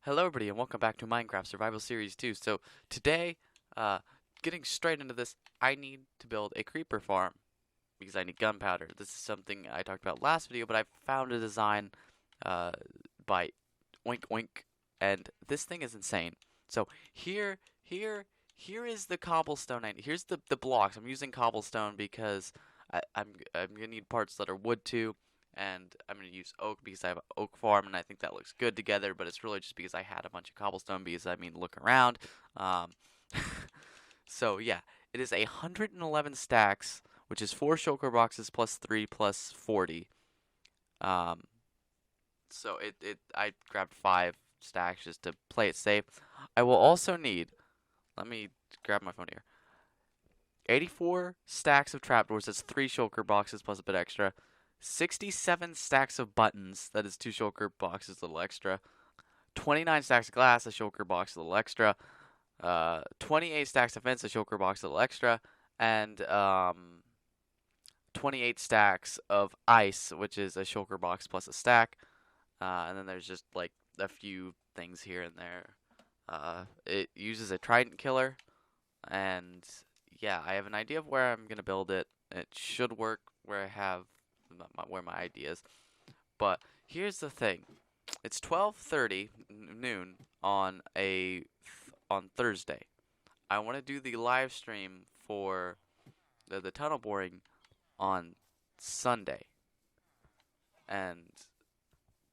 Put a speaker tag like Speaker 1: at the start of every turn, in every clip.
Speaker 1: Hello everybody and welcome back to Minecraft Survival Series 2. So today, getting straight into this, I need to build a creeper farm because I need gunpowder. This is something I talked about last video, but I found a design uh, by Oink Oink, and this thing is insane. So here is the cobblestone. Here's the blocks. I'm using cobblestone because I'm gonna need parts that are wood too. And I'm going to use oak because I have an oak farm and I think that looks good together, but it's really just because I had a bunch of cobblestone because look around. Um, so yeah, it is 111 stacks, which is 4 shulker boxes plus 3 plus 40. Um, so I grabbed 5 stacks just to play it safe. I will also need, let me grab my phone here, 84 stacks of trapdoors, that's 3 shulker boxes plus a bit extra. 67 stacks of buttons, that is 2 shulker boxes, a little extra. 29 stacks of glass, a shulker box, a little extra. 28 stacks of fence, a shulker box, a little extra. And 28 stacks of ice, which is a shulker box plus a stack. And then there's just like a few things here and there. It uses a trident killer. And yeah, I have an idea of where I'm going to build it. It should work where I have where my ideas. But here's the thing. It's 12:30 noon on Thursday. I want to do the live stream for the tunnel boring on Sunday. And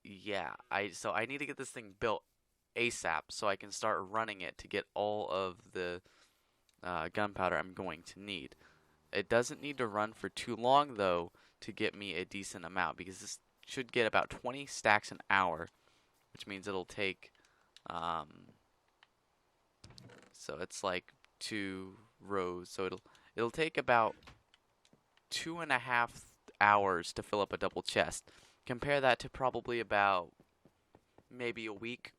Speaker 1: yeah, so I need to get this thing built ASAP so I can start running it to get all of the gunpowder I'm going to need. It doesn't need to run for too long though to get me a decent amount, because this should get about 20 stacks an hour, which means it'll take so it's like 2 rows, so it'll take about 2.5 hours to fill up a double chest. Compare that to probably about maybe a week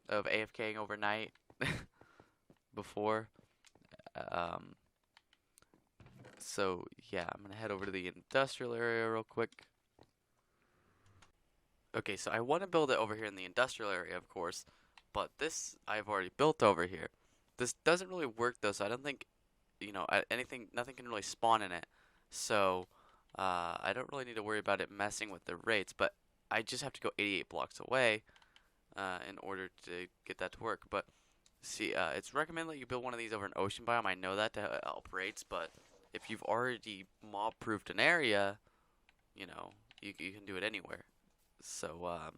Speaker 1: of AFKing overnight before. So yeah, I'm gonna head over to the industrial area real quick. Okay, so I want to build it over here in the industrial area, of course, but this I've already built over here. This doesn't really work though, so I don't think, nothing can really spawn in it. So I don't really need to worry about it messing with the rates, but I just have to go 88 blocks away in order to get that to work. But see, it's recommended that you build one of these over an ocean biome. I know that to help rates, but if you've already mob-proofed an area, you can do it anywhere. So,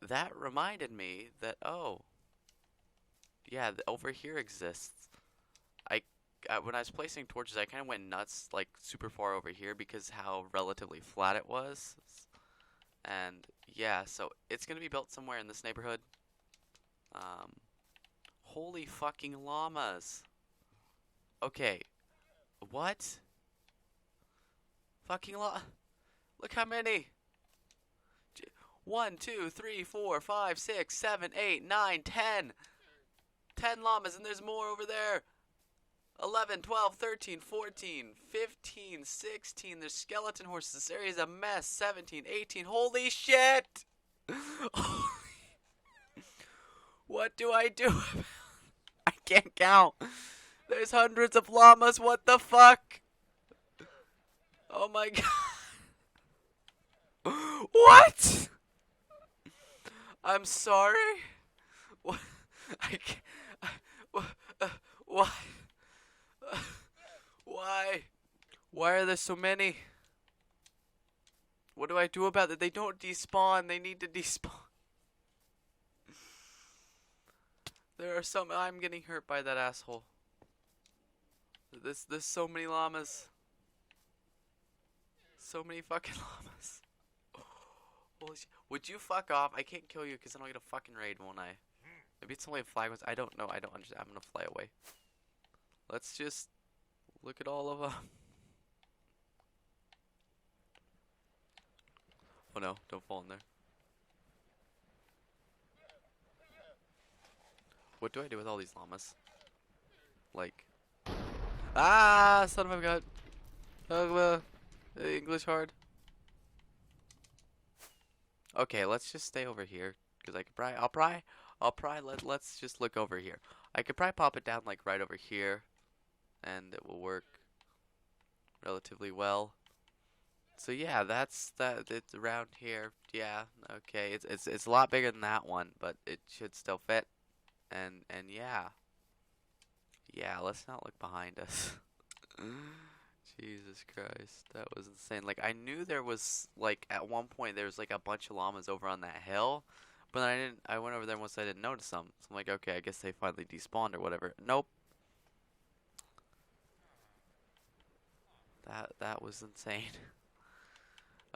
Speaker 1: that reminded me that, oh, yeah, over here exists. When I was placing torches, I kind of went nuts, like, super far over here because how relatively flat it was. And, yeah, so it's going to be built somewhere in this neighborhood. Holy fucking llamas. Okay, what? Fucking look how many. 1, 2, 3, 4, 5, 6, 7, 8, 9, 10. 10 llamas, and there's more over there. 11, 12, 13, 14, 15, 16. There's skeleton horses. This area is a mess. 17, 18. Holy shit! What do I do? I can't count. There's hundreds of llamas. What the fuck? Oh my god. What? I'm sorry? What? I can't. Why? Why? Why are there so many? What do I do about it? They don't despawn. They need to despawn. There are some. I'm getting hurt by that asshole. There's so many llamas. So many fucking llamas. Holy shit. Would you fuck off? I can't kill you because then I'll get a fucking raid, won't I? Maybe it's only a flag. I don't know. I don't understand. I'm gonna fly away. Let's just look at all of them. Oh no, don't fall in there. What do I do with all these llamas? Like, son of a god. English hard. Okay, let's just stay over here. because let's just look over here. I could probably pop it down like right over here, and it will work relatively well. So yeah, that's that. It's around here. Yeah, okay. It's a lot bigger than that one, but it should still fit. And yeah, yeah. Let's not look behind us. Jesus Christ, that was insane. Like I knew there was like at one point there was like a bunch of llamas over on that hill, but then I didn't. I went over there once I didn't notice them. So I'm like, okay, I guess they finally despawned or whatever. Nope. That was insane.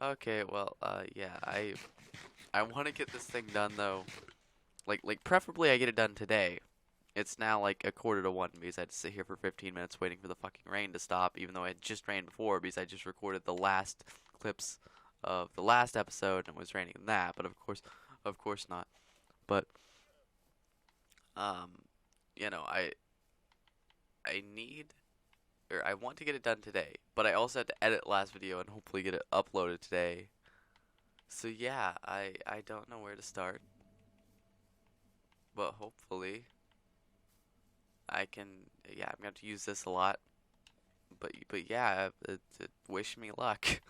Speaker 1: Okay, well, yeah, I want to get this thing done though. Like preferably I get it done today. It's now like a quarter to one because I had to sit here for 15 minutes waiting for the fucking rain to stop, even though it just rained before because I just recorded the last clips of the last episode and it was raining in that. But of course not. But um, you know, I need or I want to get it done today, but I also had to edit last video and hopefully get it uploaded today. So yeah, I don't know where to start, but hopefully I can. Yeah, I'm gonna have to use this a lot. But yeah, wish me luck.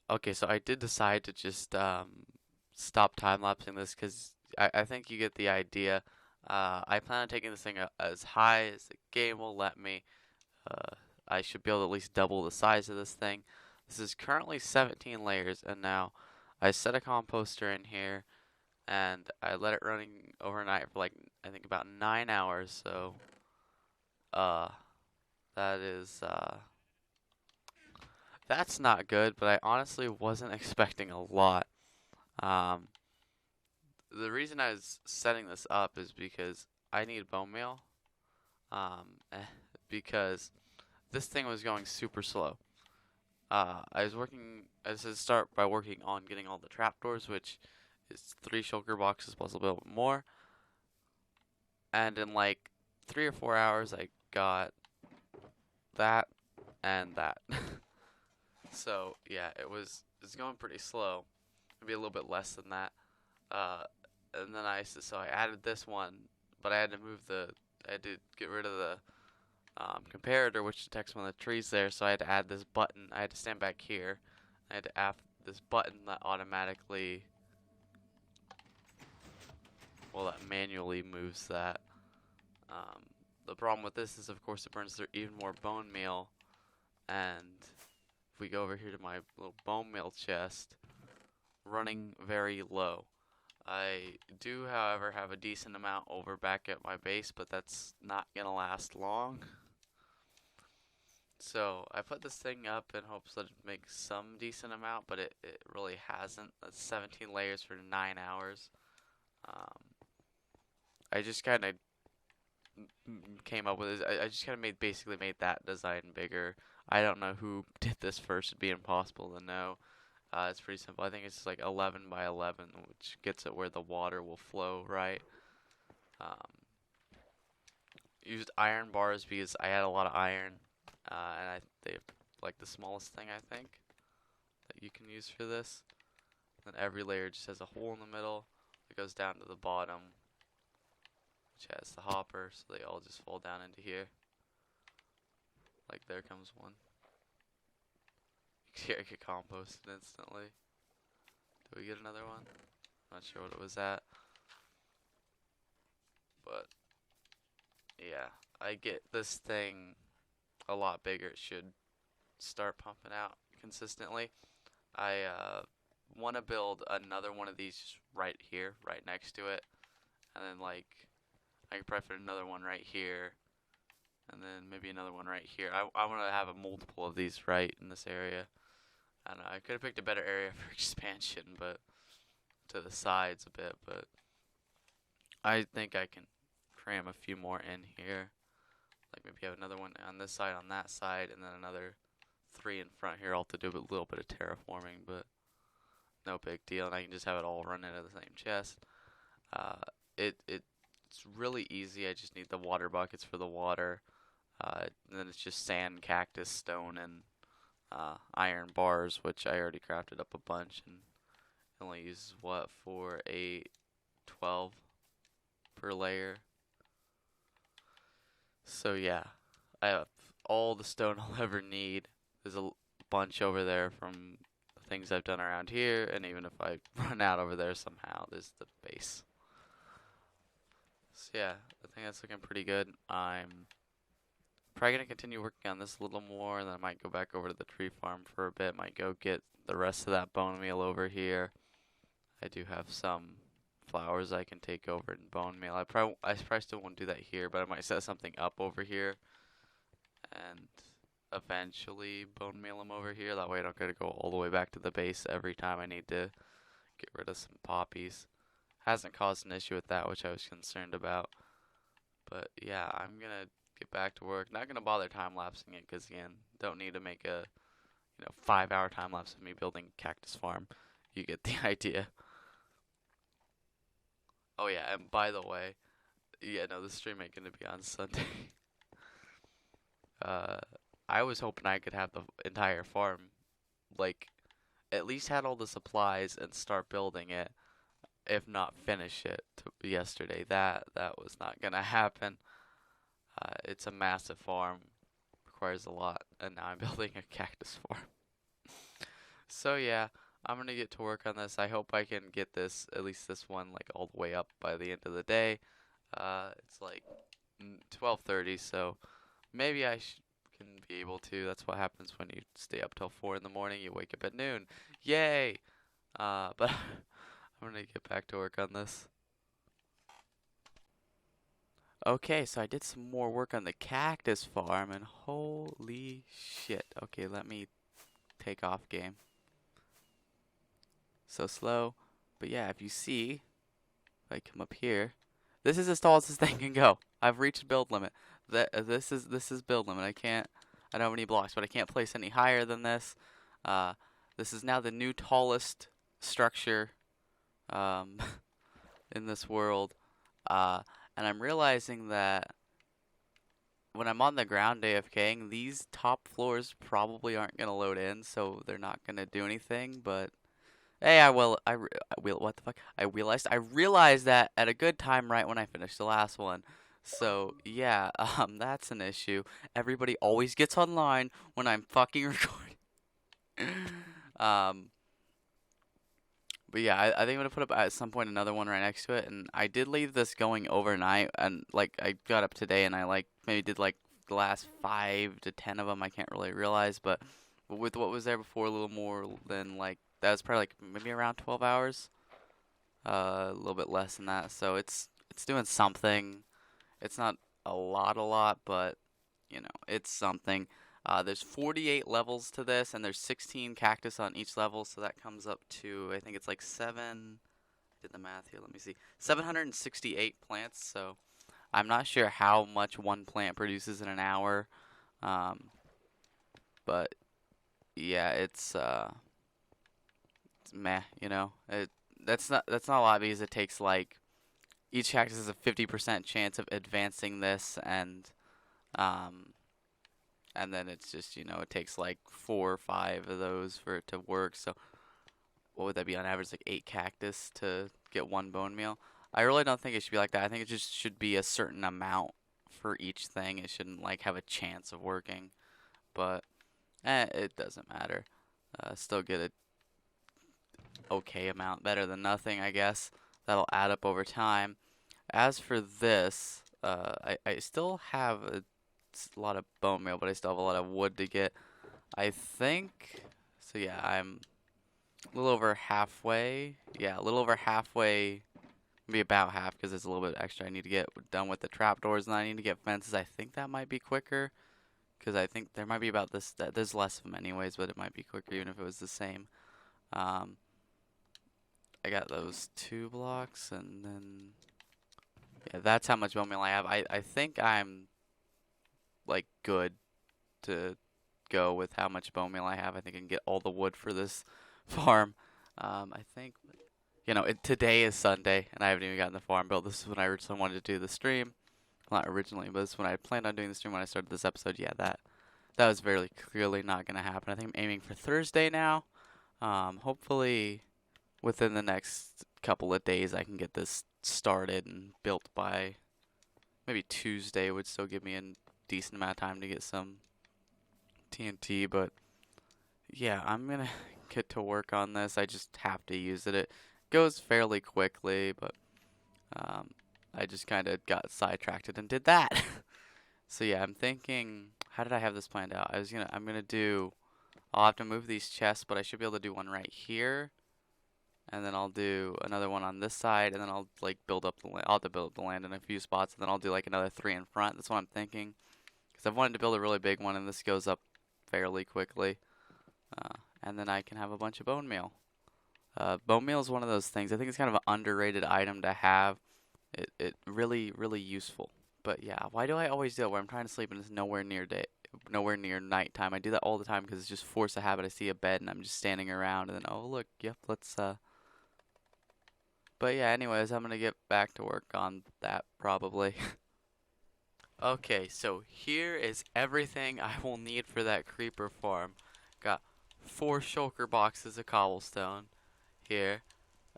Speaker 1: Okay, so I did decide to just stop time lapsing this because I think you get the idea. I plan on taking this thing as high as the game will let me. I should be able to at least double the size of this thing. This is currently 17 layers, and now I set a composter in here, and I let it running overnight for like I think about 9 hours. So, uh, that is that's not good. But I honestly wasn't expecting a lot. Um, the reason I was setting this up is because I need bone meal. Um, eh, because this thing was going super slow. I was working. I said start by working on getting all the trapdoors, which is 3 shulker boxes plus a little bit more. And in like 3 or 4 hours, I got that and that. So yeah, it's going pretty slow. Maybe a little bit less than that. Uh, and then I added this one, but I had to I had to get rid of the comparator, which detects one of the trees there. So I had to add this button. I had to stand back here. I had to add this button that automatically, well, that manually moves that. Um, the problem with this is, of course, it burns through even more bone meal. And if we go over here to my little bone meal chest, running very low. I do, however, have a decent amount over back at my base, but that's not gonna last long. So I put this thing up in hopes that it makes some decent amount, but it really hasn't. That's 17 layers for 9 hours. Um, I just kind of came up with this. I just kind of basically made that design bigger. I don't know who did this first. It'd be impossible to know. It's pretty simple. I think it's like 11 by 11, which gets it where the water will flow right. Um, used iron bars because I had a lot of iron, and they like the smallest thing I think that you can use for this. Then every layer just has a hole in the middle that goes down to the bottom, which has the hopper, so they all just fall down into here. Like there comes one. Here I could compost it instantly. Do we get another one? Not sure what it was at. But yeah, I get this thing a lot bigger. It should start pumping out consistently. I want to build another one of these just right here, right next to it, and then like I could probably put another one right here, and then maybe another one right here. I want to have a multiple of these right in this area. I don't know. I could have picked a better area for expansion, but to the sides a bit. But I think I can cram a few more in here. Like maybe have another one on this side, on that side, and then another 3 in front here, all to do a little bit of terraforming, but no big deal. And I can just have it all run into the same chest. Uh, it's really easy. I just need the water buckets for the water. And then it's just sand, cactus, stone, and iron bars, which I already crafted up a bunch, and it only uses what for a 12 per layer. So yeah, I have all the stone I'll ever need. There's a bunch over there from the things I've done around here, and even if I run out over there somehow, there's the base. So yeah, I think that's looking pretty good. I'm probably gonna continue working on this a little more, and then I might go back over to the tree farm for a bit. Might go get the rest of that bone meal over here. I do have some flowers I can take over in bone meal. I probably still won't do that here, but I might set something up over here and eventually bone meal them over here. That way I don't gotta go all the way back to the base every time I need to get rid of some poppies. Hasn't caused an issue with that, which I was concerned about. But yeah, I'm gonna get back to work. Not gonna bother time lapsing it because again, don't need to make a 5-hour time lapse of me building cactus farm. You get the idea. Oh yeah, and by the way, yeah, no, the stream ain't gonna be on Sunday. uh, I was hoping I could have the entire farm, like, at least had all the supplies and start building it, if not finish it yesterday. That was not gonna happen. It's a massive farm, requires a lot, and now I'm building a cactus farm. So yeah, I'm gonna get to work on this. I hope I can get this, at least this one, like all the way up by the end of the day. It's like 12:30, so maybe I can be able to. That's what happens when you stay up till 4 in the morning. You wake up at noon. Yay! But I'm gonna get back to work on this. Okay, so I did some more work on the cactus farm, and holy shit. Okay, let me take off game. So slow. But yeah, if you see, if I come up here, this is as tall as this thing can go. I've reached build limit. This is build limit. I don't have any blocks, but I can't place any higher than this. This is now the new tallest structure in this world. And I'm realizing that when I'm on the ground AFKing, these top floors probably aren't gonna load in, so they're not gonna do anything. But hey, what the fuck? I realized that at a good time right when I finished the last one. So yeah, that's an issue. Everybody always gets online when I'm fucking recording. um, but yeah, I think I'm gonna put up at some point another one right next to it, and I did leave this going overnight, and like I got up today and I like maybe did like the last 5 to 10 of them. I can't really realize, but with what was there before, a little more than like that was probably like maybe around 12 hours, a little bit less than that. So it's doing something. It's not a lot, but it's something. There's 48 levels to this, and there's 16 cactus on each level, so that comes up to, I think it's like 7, did the math here, let me see, 768 plants, so I'm not sure how much one plant produces in an hour, but yeah, it's meh, that's not a lot because it takes like, each cactus has a 50% chance of advancing this, and then it's just, it takes like 4 or 5 of those for it to work. So what would that be on average? Like 8 cactus to get 1 bone meal? I really don't think it should be like that. I think it just should be a certain amount for each thing. It shouldn't like have a chance of working. But it doesn't matter. Still get a okay amount. Better than nothing, I guess. That'll add up over time. As for this, I still have a lot of bone meal, but I still have a lot of wood to get. I think so. Yeah, I'm a little over halfway. Yeah, a little over halfway. Maybe about half because there's a little bit extra I need to get done with the trapdoors, and I need to get fences. I think that might be quicker because I think there might be about this. There's less of them anyways, but it might be quicker even if it was the same. Um, I got those 2 blocks, and then yeah, that's how much bone meal I have. I think I'm like good to go with how much bone meal I have. I think I can get all the wood for this farm. I think today is Sunday, and I haven't even gotten the farm built. This is when I originally wanted to do the stream. Well, not originally, but this is when I planned on doing the stream when I started this episode. Yeah, that was very clearly not going to happen. I think I'm aiming for Thursday now. Hopefully within the next couple of days I can get this started and built by maybe Tuesday would still give me a decent amount of time to get some TNT, but yeah, I'm gonna get to work on this. I just have to use it. It goes fairly quickly, but I just kind of got sidetracked and did that. So yeah, I'm thinking, how did I have this planned out? I'll have to move these chests, but I should be able to do one right here. And then I'll do another one on this side, and then I'll like build up the land. I'll have to build up the land in a few spots, and then I'll do like another 3 in front. That's what I'm thinking, because I've wanted to build a really big one, and this goes up fairly quickly. And then I can have a bunch of bone meal. Bone meal is one of those things. I think it's kind of an underrated item to have. It really useful. But yeah, why do I always do it where I'm trying to sleep and it's nowhere near nighttime? I do that all the time because it's just force of habit. I see a bed and I'm just standing around, and then oh look, yep, let's But yeah, anyways, I'm gonna get back to work on that probably. Okay, so here is everything I will need for that creeper farm. Got 4 shulker boxes of cobblestone here.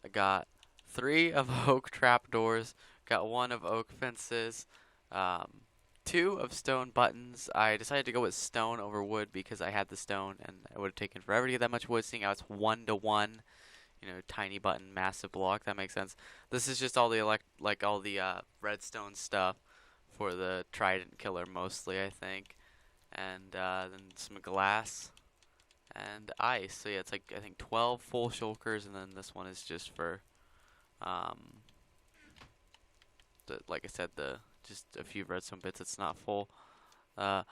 Speaker 1: I got 3 of oak trapdoors. Got 1 of oak fences. 2 of stone buttons. I decided to go with stone over wood because I had the stone, and it would have taken forever to get that much wood, seeing how it's 1-to-1. Tiny button, massive block. That makes sense. This is just all the redstone stuff for the trident killer mostly, I think, and then some glass and ice. So yeah, it's like I think 12 full shulkers, and then this one is just for like I said, just a few redstone bits. It's not full. I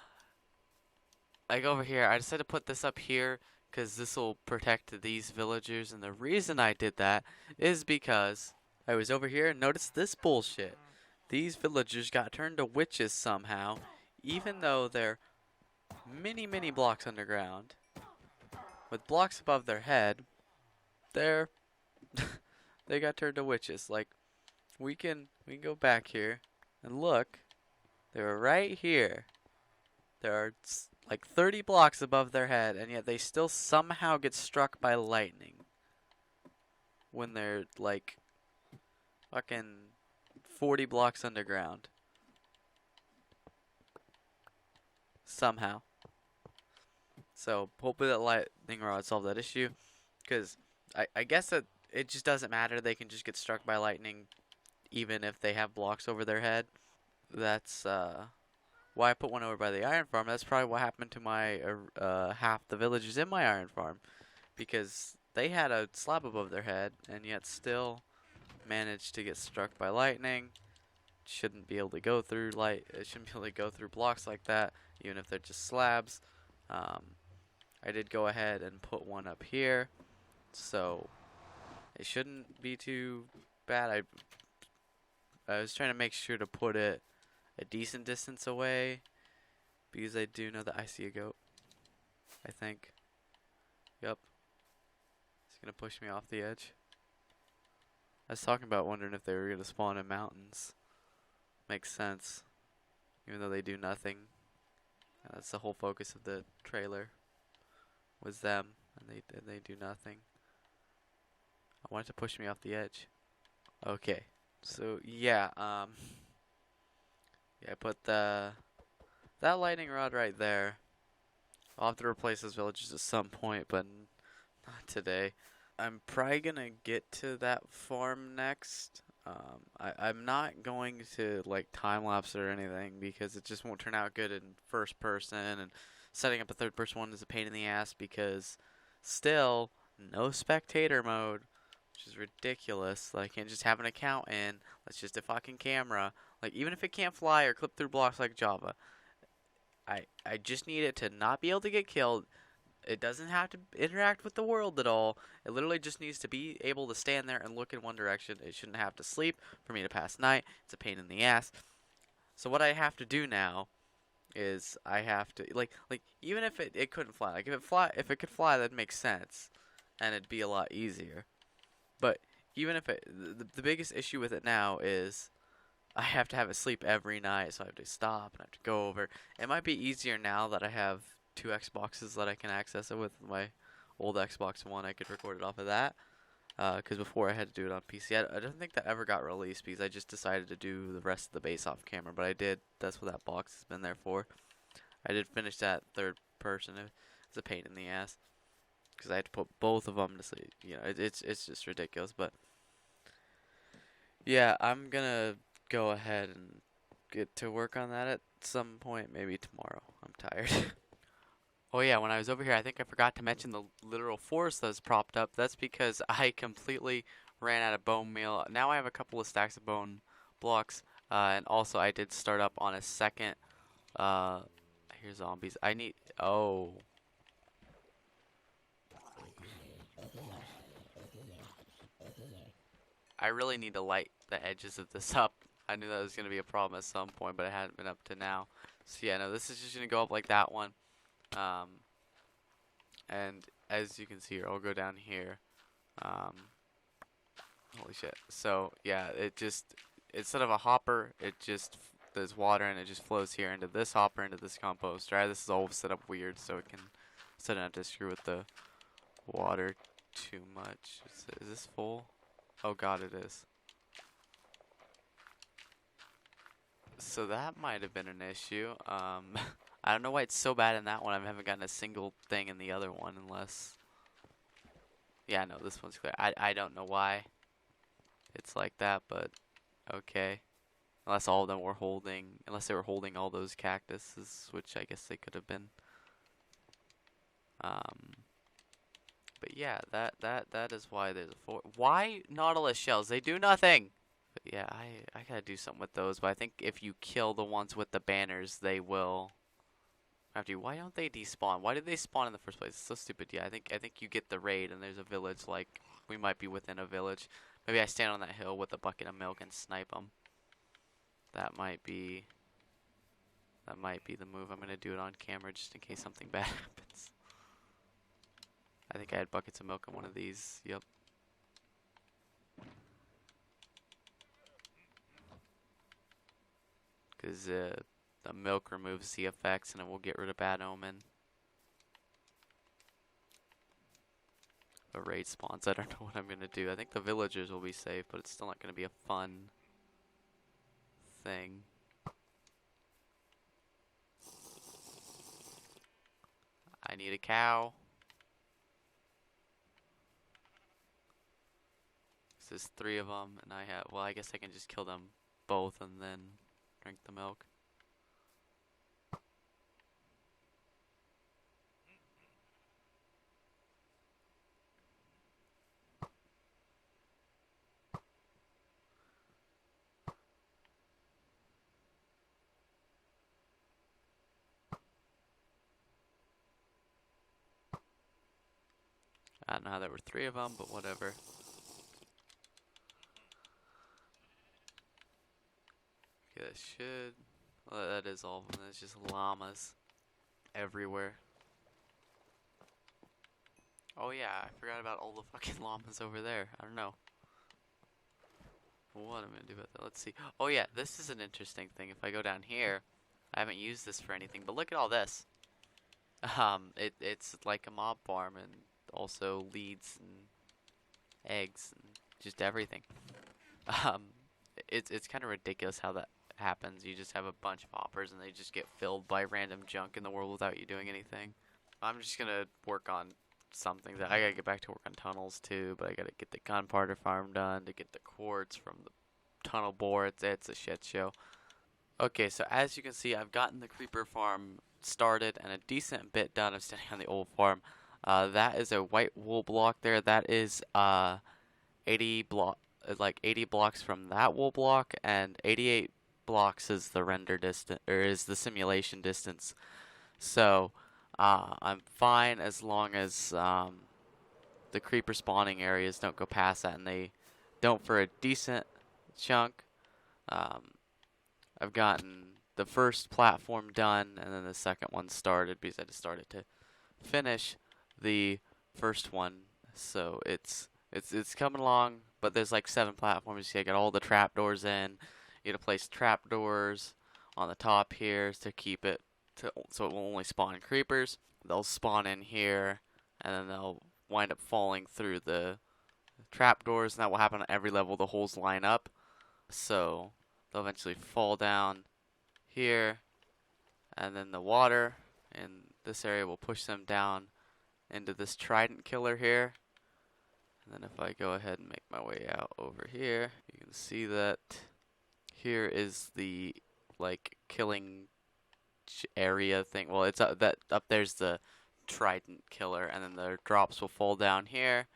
Speaker 1: go over here. I decided to put this up here because this will protect these villagers, and the reason I did that is because I was over here and noticed this bullshit. These villagers got turned to witches somehow, even though they're many blocks underground. With blocks above their head, they got turned to witches. Like, we can go back here and look. They were right here. There are like 30 blocks above their head, and yet they still somehow get struck by lightning when they're like fucking 40 blocks underground. Somehow. So hopefully that lightning rod solved that issue, because I guess that it just doesn't matter. They can just get struck by lightning even if they have blocks over their head. That's why I put one over by the iron farm. That's probably what happened to my half the villagers in my iron farm, because they had a slab above their head and yet still managed to get struck by lightning. Shouldn't be able to go through shouldn't be able to go through blocks like that, even if they're just slabs. I did go ahead and put one up here, so it shouldn't be too bad. I was trying to make sure to put it a decent distance away, because I do know that I see a goat, I think. Yep. It's gonna push me off the edge. I was talking about wondering if they were gonna spawn in mountains. Makes sense, even though they do nothing. That's the whole focus of the trailer, was them, and they do nothing. I wanted to push me off the edge. Okay, so yeah, yeah, I put that lightning rod right there. I'll have to replace those villages at some point, but not today. I'm probably gonna get to that farm next. I'm not going to like time lapse or anything, because it just won't turn out good in first person, and setting up a third person one is a pain in the ass, because still no spectator mode, which is ridiculous. Like, I can't just have an account in. That's just a fucking camera. Like, even if it can't fly or clip through blocks like Java, I just need it to not be able to get killed. It doesn't have to interact with the world at all. It literally just needs to be able to stand there and look in one direction. It shouldn't have to sleep for me to pass night. It's a pain in the ass. So what I have to do now is I have to like even if it couldn't fly, like if it could fly, that makes sense and it'd be a lot easier. But even if the biggest issue with it now is I have to have it sleep every night, so I have to stop and I have to go over. It might be easier now that I have two Xboxes that I can access it with. My old Xbox One, I could record it off of that. Because before I had to do it on PC. I don't think that ever got released because I just decided to do the rest of the base off camera. But I did. That's what that box has been there for. I did finish that third person. It's a pain in the ass because I had to put both of them to sleep. You know, it's just ridiculous. But yeah, I'm gonna go ahead and get to work on that at some point. Maybe tomorrow. I'm tired. Oh yeah, when I was over here, I think I forgot to mention the literal forest that's propped up. That's because I completely ran out of bone meal. Now I have a couple of stacks of bone blocks, and also I did start up on a second. Uh, Here's zombies. I need. Oh, I really need to light the edges of this up. I knew that was gonna be a problem at some point, but it hadn't been up to now. So yeah, no, this is just gonna go up like that one. Um, and as you can see here, I'll go down here. Um, Holy shit. So, yeah, it just, instead of a hopper, there's water and it just flows here into this hopper, into this composter. This is all set up weird so it can, so I don't have to screw with the water too much. Is this full? Oh god, it is. So that might have been an issue. I don't know why it's so bad in that one. I haven't gotten a single thing in the other one unless... Yeah, no, this one's clear. I don't know why it's like that, but okay. Unless all of them were holding, unless they were holding all those cactuses, which I guess they could have been. But yeah, that is why there's a why Nautilus shells? They do nothing. But yeah, I gotta do something with those. But I think if you kill the ones with the banners, they will. After you, why don't they despawn? Why did they spawn in the first place? It's so stupid. Yeah, I think you get the raid and there's a village. Like we might be within a village. Maybe I stand on that hill with a bucket of milk and snipe them. That might be the move. I'm gonna do it on camera just in case something bad happens. I think I had buckets of milk in one of these. Yep. Because the milk removes the effects and it will get rid of bad omen. A raid spawns. I don't know what I'm gonna do. I think the villagers will be safe, but it's still not gonna be a fun thing. I need a cow. There's 3 of them, and I have. Well, I guess I can just kill them both and then drink the milk. I don't know how there were 3 of them, but whatever. Okay, that should. Well, that is all of them. There's just llamas everywhere. Oh yeah, I forgot about all the fucking llamas over there. I don't know what I'm gonna do with it. Let's see. Oh yeah, this is an interesting thing. If I go down here, I haven't used this for anything, but look at all this. It's like a mob farm and also leads and eggs and just everything. Um, it's kind of ridiculous how that happens. You just have a bunch of hoppers and they just get filled by random junk in the world without you doing anything. I'm just gonna work on some things. I gotta get back to work on tunnels too, but I gotta get the gunpowder farm done to get the quartz from the tunnel bore. It's a shit show. Okay, so as you can see, I've gotten the creeper farm started and a decent bit done. I'm standing on the old farm. That is a white wool block there. That is 80 block, like 80 blocks from that wool block, and 88 blocks is the render distance, or is the simulation distance. So I'm fine as long as the creeper spawning areas don't go past that, and they don't for a decent chunk. Um, I've gotten the first platform done, and then the second one started because I just started to finish the first one. So it's coming along, but there's like 7 platforms. You got all the trapdoors in. You got to place trapdoors on the top here to keep it so it will only spawn creepers. They'll spawn in here, and then they'll wind up falling through the trapdoors, and that will happen on every level. The holes line up, so they'll eventually fall down here, and then the water in this area will push them down into this trident killer here. And then if I go ahead and make my way out over here, you can see that here is the like killing area thing. Well, it's that up there's the trident killer, and then the drops will fall down here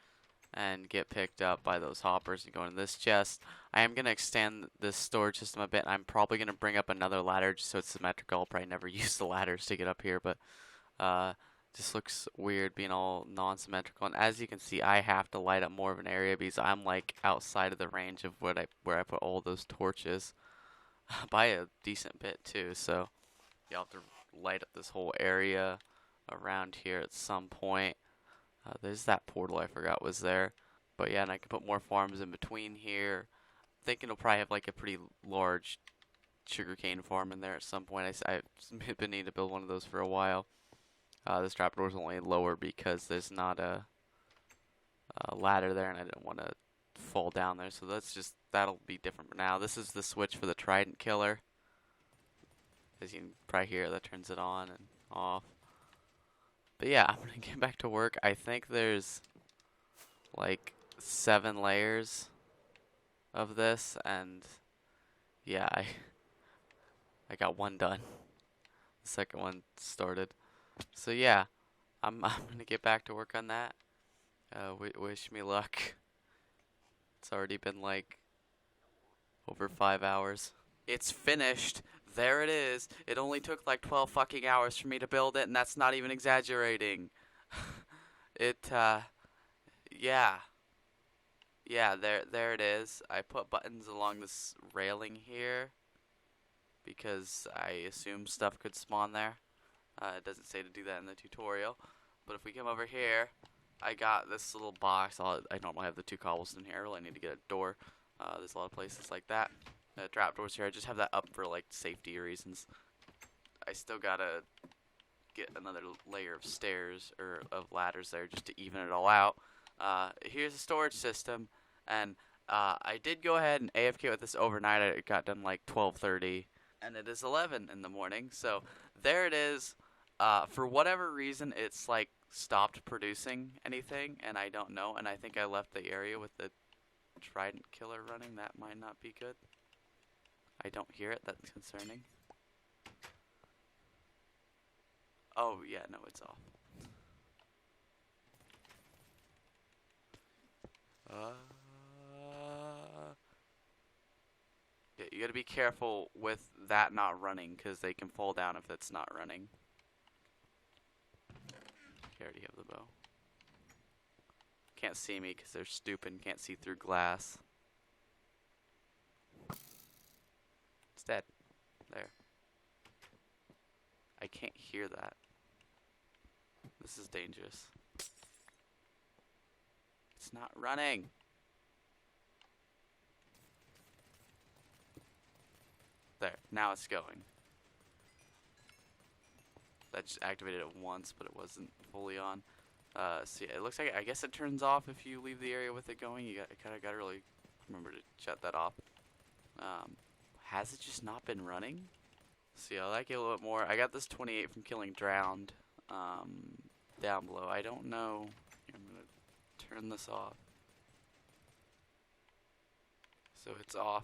Speaker 1: and get picked up by those hoppers and go into this chest. I am going to extend this storage system a bit. I'm probably going to bring up another ladder just so it's symmetrical. I'll probably never use the ladders to get up here, but just looks weird being all non-symmetrical. And as you can see, I have to light up more of an area because I'm like outside of the range of where I put all those torches by a decent bit too. So you'll have to light up this whole area around here at some point. There's that portal I forgot was there. But yeah, and I can put more farms in between here. I'm thinking it'll probably have like a pretty large sugarcane farm in there at some point. I've been needing to build one of those for a while. This trapdoor is only lower because there's not a ladder there, and I didn't want to fall down there. So that'll be different for now. This is the switch for the trident killer. As you can probably hear, that turns it on and off. But yeah, I'm gonna get back to work. I think there's like 7 layers of this, and yeah, I got one done. The second one started. So yeah, I'm gonna get back to work on that. Wish me luck. It's already been like over 5 hours. It's finished. There it is. It only took like 12 fucking hours for me to build it, and that's not even exaggerating. Yeah. Yeah, there it is. I put buttons along this railing here because I assume stuff could spawn there. It doesn't say to do that in the tutorial. But if we come over here, I got this little box. I normally have the 2 cobblestone here. I really need to get a door. There's a lot of places like that. Trapdoors here. I just have that up for like safety reasons. I still gotta get another layer of stairs or of ladders there just to even it all out. Here's the storage system, and I did go ahead and AFK with this overnight. It got done like 12:30, and it is 11 in the morning. So there it is. For whatever reason, it's like stopped producing anything, and I don't know. And I think I left the area with the trident killer running. That might not be good. I don't hear it. That's concerning. Oh, yeah, no, it's off. Yeah, you gotta be careful with that not running, because they can fall down if it's not running. I already have the bow. Can't see me because they're stupid, can't see through glass. It's dead. There. I can't hear that. This is dangerous. It's not running. There. Now it's going. That just activated it once, but it wasn't fully on. So yeah, it looks like I guess it turns off if you leave the area with it going. You kind of got to really remember to shut that off. Has it just not been running? See, I like it a little bit more. I got this 28 from killing drowned down below. I don't know. I'm going to turn this off. So it's off.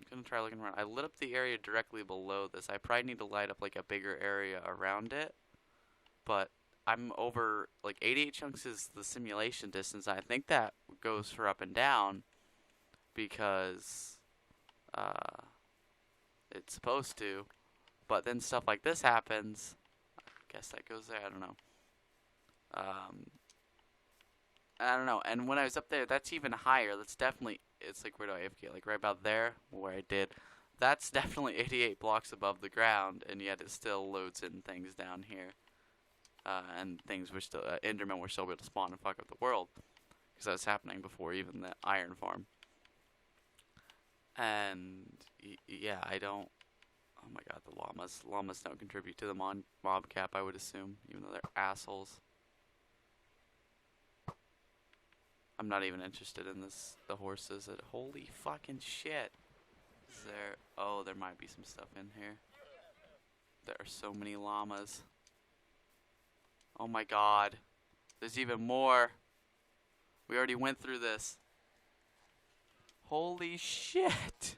Speaker 1: gonna try looking around. I lit up the area directly below this. I probably need to light up like a bigger area around it. But I'm over like 88 chunks is the simulation distance. I think that goes for up and down because it's supposed to. But then stuff like this happens. I guess that goes there. I don't know. I don't know. And when I was up there, that's even higher. That's definitely, it's like, where do I AFK? Like right about there where I did. That's definitely 88 blocks above the ground, and yet it still loads in things down here. And things were still, Endermen were still able to spawn and fuck up the world. Because that was happening before even the iron farm. And, yeah, I don't, oh my god, the llamas. Llamas don't contribute to the mob cap, I would assume, even though they're assholes. I'm not even interested in this, the horses. Holy fucking shit. Is there, oh, there might be some stuff in here. There are so many llamas. Oh my god. There's even more. We already went through this. Holy shit.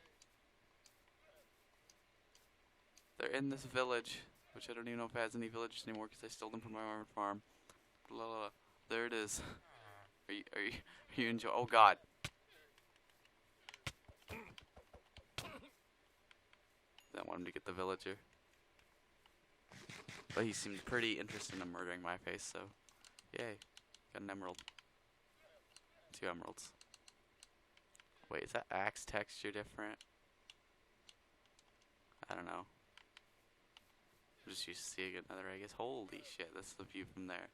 Speaker 1: They're in this village, which I don't even know if it has any villages anymore because I stole them from my armored farm. Blah, blah, blah. There it is. Are you enjoying? Oh god. I want him to get the villager. But he seemed pretty interested in murdering my face, so yay. Got an emerald. 2 emeralds. Wait, is that axe texture different? I don't know. I'm just used to seeing another, I guess. Holy shit, that's the view from there.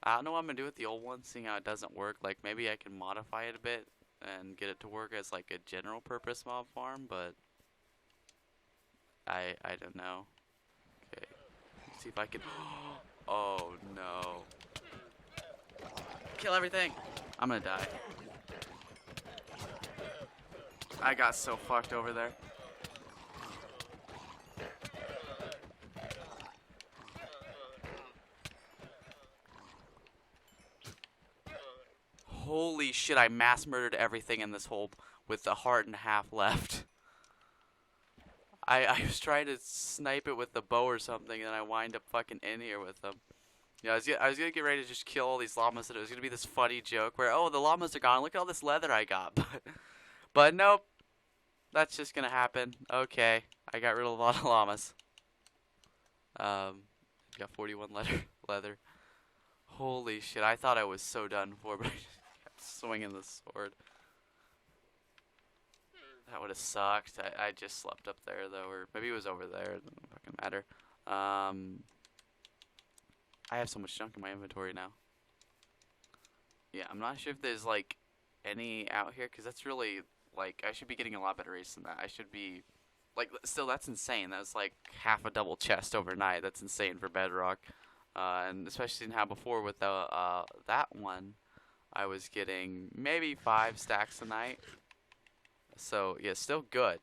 Speaker 1: I don't know what I'm gonna do with the old one, seeing how it doesn't work. Like, maybe I can modify it a bit and get it to work as like a general purpose mob farm, but I don't know. Okay, let's see if I can. Oh no! Kill everything! I'm gonna die. I got so fucked over there. Holy shit, I mass murdered everything in this hole with a heart and a half left. I was trying to snipe it with the bow or something, and I wind up fucking in here with them. Yeah, I was gonna get ready to just kill all these llamas, and it was gonna be this funny joke where, oh, the llamas are gone, look at all this leather I got. But nope, that's just gonna happen. Okay, I got rid of a lot of llamas. Got 41 leather. Holy shit, I thought I was so done for, but I just kept swinging the sword. That would have sucked. I just slept up there, though, or maybe it was over there. It doesn't fucking matter. I have so much junk in my inventory now. Yeah, I'm not sure if there's, like, any out here, because that's really, like, I should be getting a lot better race than that. I should be, like, still, that's insane. That's, like, half a double chest overnight. That's insane for Bedrock. And especially in how before with the, that one, I was getting maybe 5 stacks a night. So, yeah, still good.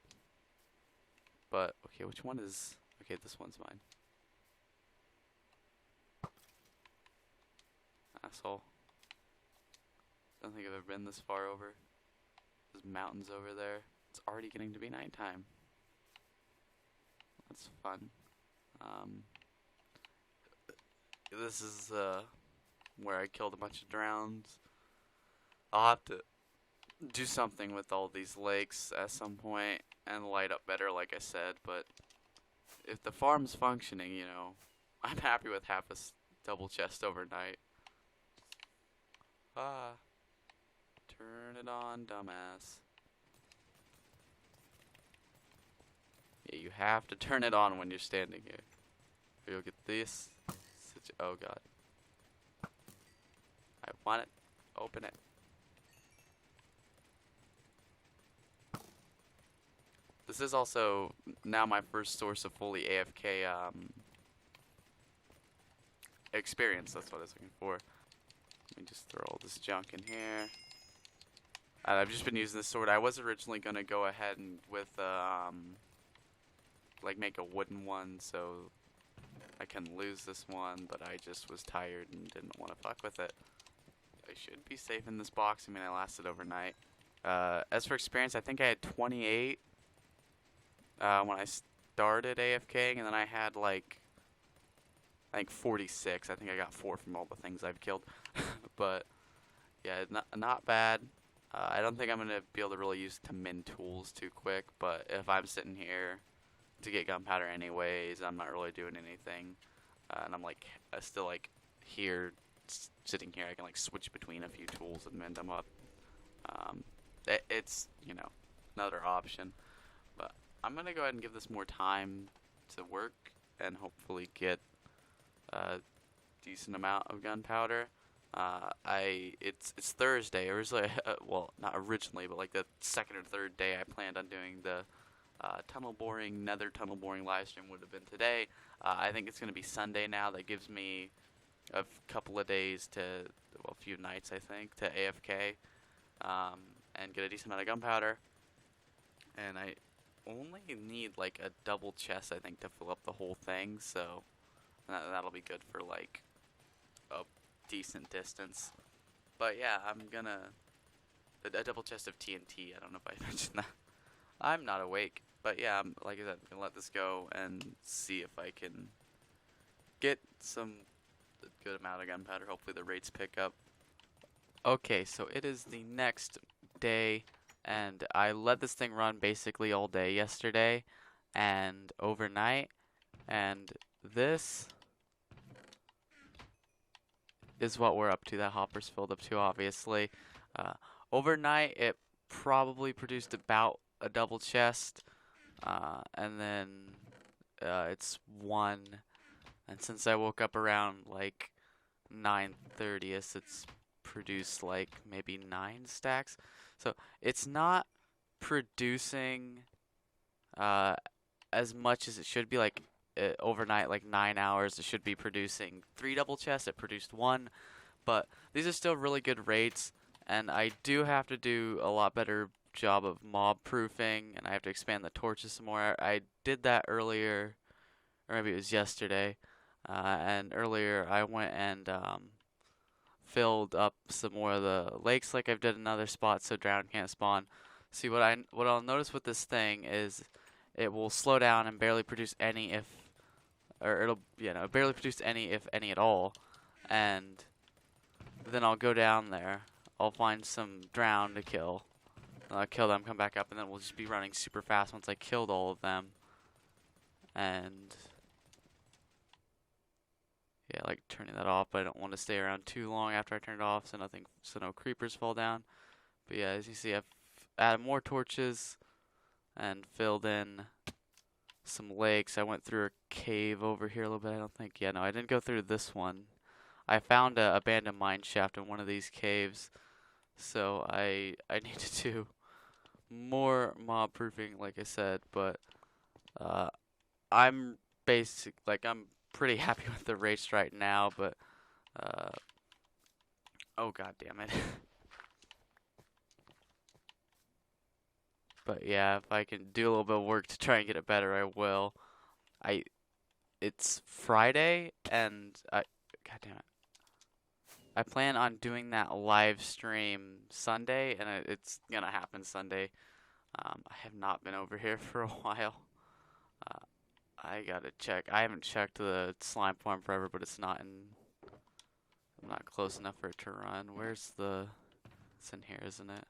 Speaker 1: But, okay, which one is... Okay, this one's mine. Asshole. Don't think I've ever been this far over. There's mountains over there. It's already getting to be nighttime. That's fun. This is, where I killed a bunch of drowns. I'll have to do something with all these lakes at some point and light up better, like I said, but if the farm's functioning, you know, I'm happy with half a double chest overnight. Ah, turn it on, dumbass. Yeah, you have to turn it on when you're standing here. Or you'll get this. Oh god. I want it. Open it. This is also now my first source of fully AFK experience. That's what I was looking for. Let me just throw all this junk in here. And I've just been using this sword. I was originally gonna go ahead and with like make a wooden one so I can lose this one, but I just was tired and didn't want to fuck with it. I should be safe in this box. I mean, I lasted overnight. As for experience, I think I had 28 when I started AFKing, and then I had like I think 46. I think I got 4 from all the things I've killed. But yeah, not bad. I don't think I'm gonna be able to really use to min tools too quick, but if I'm sitting here to get gunpowder anyways, I'm not really doing anything, and I'm like still like here sitting here. I can like switch between a few tools and min them up. It's another option, but I'm gonna go ahead and give this more time to work and hopefully get a decent amount of gunpowder. It's Thursday. Originally, well, not originally, but like the second or third day I planned on doing the nether tunnel boring live stream would have been today. I think it's gonna be Sunday now. That gives me a couple of days a few nights I think, to AFK, and get a decent amount of gunpowder. And I only need like a double chest I think to fill up the whole thing, so that'll be good for like a decent distance. But yeah, I'm gonna a double chest of TNT. I don't know if I mentioned that. I'm not awake, but yeah, like I said, I'm gonna let this go and see if I can get some good amount of gunpowder. Hopefully the rates pick up. Okay, so it is the next day, and I let this thing run basically all day yesterday and overnight, and this is what we're up to. That hopper's filled up to, obviously. Overnight, it probably produced about a double chest, and then it's 1, and since I woke up around like 9:30, it's produced like maybe 9 stacks. So it's not producing as much as it should be. Like overnight, like 9 hours, it should be producing 3 double chests. It produced 1, but these are still really good rates, and I do have to do a lot better job of mob proofing, and I have to expand the torches some more. I did that earlier, or maybe it was yesterday, and earlier I went and filled up some more of the lakes like I've did in other spots so drown can't spawn. See, what I'll notice with this thing is it will slow down and barely produce any it'll barely produce any if any at all, and then I'll go down there, I'll find some drown to kill, kill them, come back up, and then we'll just be running super fast once I killed all of them. And yeah, like turning that off, but I don't want to stay around too long after I turn it off, so no creepers fall down. But yeah, as you see, I've added more torches and filled in some lakes. I went through a cave over here a little bit. I didn't go through this one. I found a abandoned mine shaft in one of these caves, so I need to do more mob proofing, like I said. But I'm pretty happy with the rates right now. But oh god damn it. But yeah, if I can do a little bit of work to try and get it better, I will. It's Friday, and god damn it. I plan on doing that live stream Sunday, and it's gonna happen Sunday. I have not been over here for a while. I gotta check. I haven't checked the slime farm forever, but I'm not close enough for it to run. It's in here, isn't it?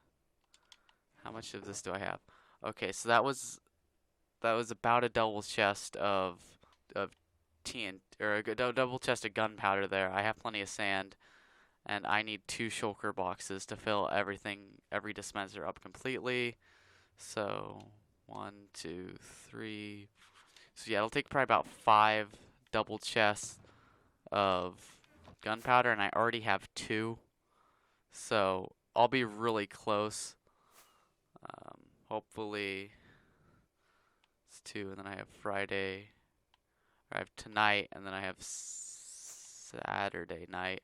Speaker 1: How much of this do I have? Okay, so that was about a double chest of TNT, or a double chest of gunpowder there. I have plenty of sand, and I need 2 shulker boxes to fill every dispenser up completely. So 1, 2, 3. So yeah, it'll take probably about 5 double chests of gunpowder, and I already have 2. So I'll be really close. Hopefully it's 2, and then I have Friday, or I have tonight, and then I have Saturday night,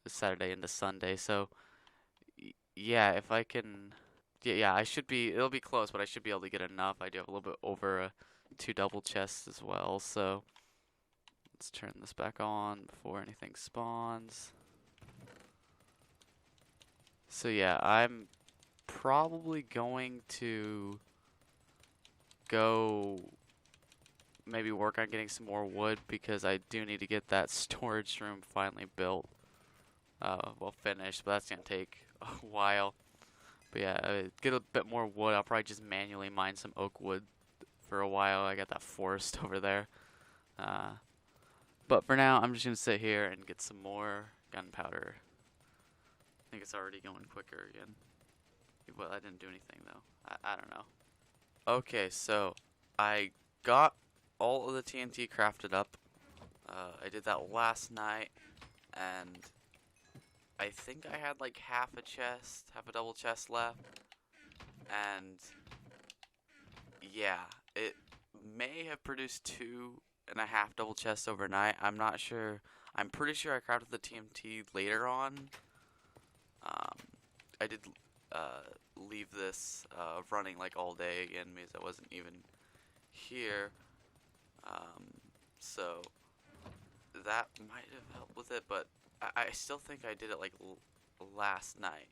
Speaker 1: Saturday into Sunday. So yeah, if I can, yeah, it'll be close, but I should be able to get enough. I do have a little bit over 2 double chests as well, so let's turn this back on before anything spawns. So yeah, I'm probably going to go maybe work on getting some more wood because I do need to get that storage room finally built. Well, finished, but that's gonna take a while. But yeah, get a bit more wood. I'll probably just manually mine some oak wood for a while. I got that forest over there. Uh, but for now, I'm just gonna sit here and get some more gunpowder. I think it's already going quicker again. Well, I didn't do anything though. I don't know. Okay, so I got all of the TNT crafted up. I did that last night, and I think I had like half a double chest left. And yeah, it may have produced 2.5 double chests overnight. I'm not sure. I'm pretty sure I crafted the TNT later on. I did leave this running like all day again because I wasn't even here. So that might have helped with it, but I still think I did it like last night.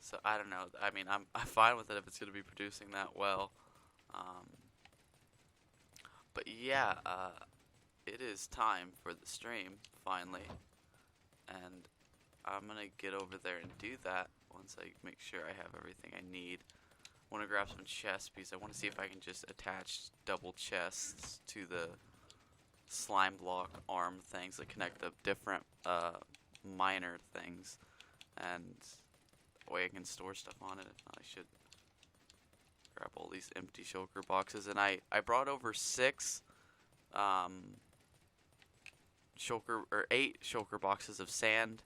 Speaker 1: So I don't know. I mean, I'm fine with it if it's going to be producing that well. But yeah, it is time for the stream finally, and I'm gonna get over there and do that once I make sure I have everything I need. I want to grab some chests because I want to see if I can just attach double chests to the slime block arm things that connect the different miner things, and that way I can store stuff on it. If not, I should grab all these empty shulker boxes, and I brought over 6 shulker or 8 shulker boxes of sand.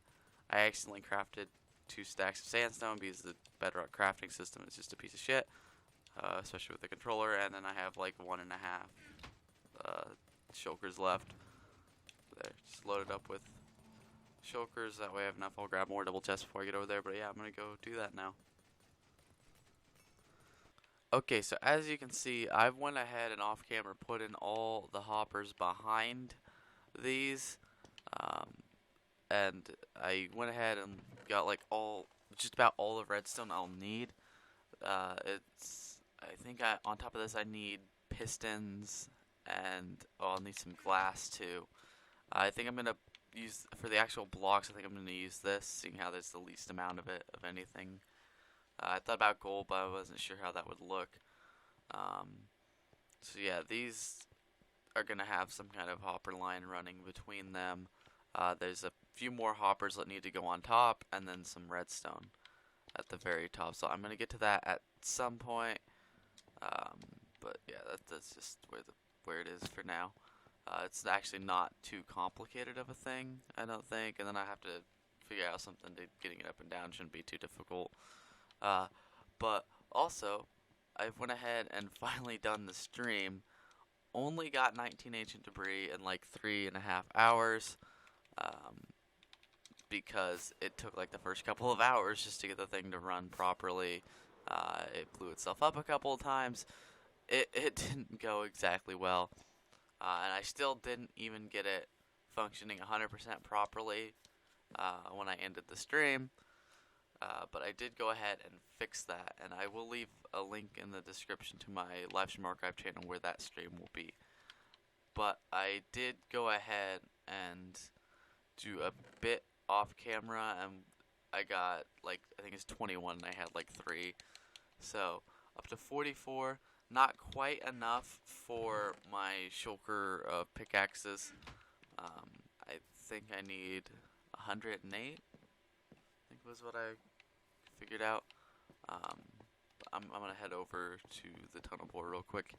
Speaker 1: I accidentally crafted 2 stacks of sandstone because the bedrock crafting system is just a piece of shit, especially with the controller. And then I have like 1.5 shulkers left. There, just loaded up with shulkers. That way I have enough. I'll grab more double chests before I get over there. But yeah, I'm gonna go do that now. Okay, so as you can see, I've went ahead and off camera put in all the hoppers behind these, and I went ahead and got like just about all the redstone I'll need. I think on top of this I need pistons, and I'll need some glass too. I think I'm gonna use, for the actual blocks, I think I'm gonna use this, seeing how there's the least amount of it, of anything. I thought about gold, but I wasn't sure how that would look. So yeah, these are going to have some kind of hopper line running between them. There's a few more hoppers that need to go on top, and then some redstone at the very top. So I'm going to get to that at some point. But yeah, that's just where it is for now. It's actually not too complicated of a thing, I don't think. And then I have to figure out something to getting it up and down. Shouldn't be too difficult. But also, I went ahead and finally done the stream. Only got 19 ancient debris in like 3.5 hours, because it took like the first couple of hours just to get the thing to run properly. It blew itself up a couple of times. It didn't go exactly well, and I still didn't even get it functioning 100% properly when I ended the stream. But I did go ahead and fix that, and I will leave a link in the description to my livestream archive channel where that stream will be. But I did go ahead and do a bit off camera, and I got like, I think it's 21 and I had like 3. So up to 44, not quite enough for my shulker pickaxes. I think I need 108. Was what I figured out. I'm gonna head over to the tunnel bore real quick.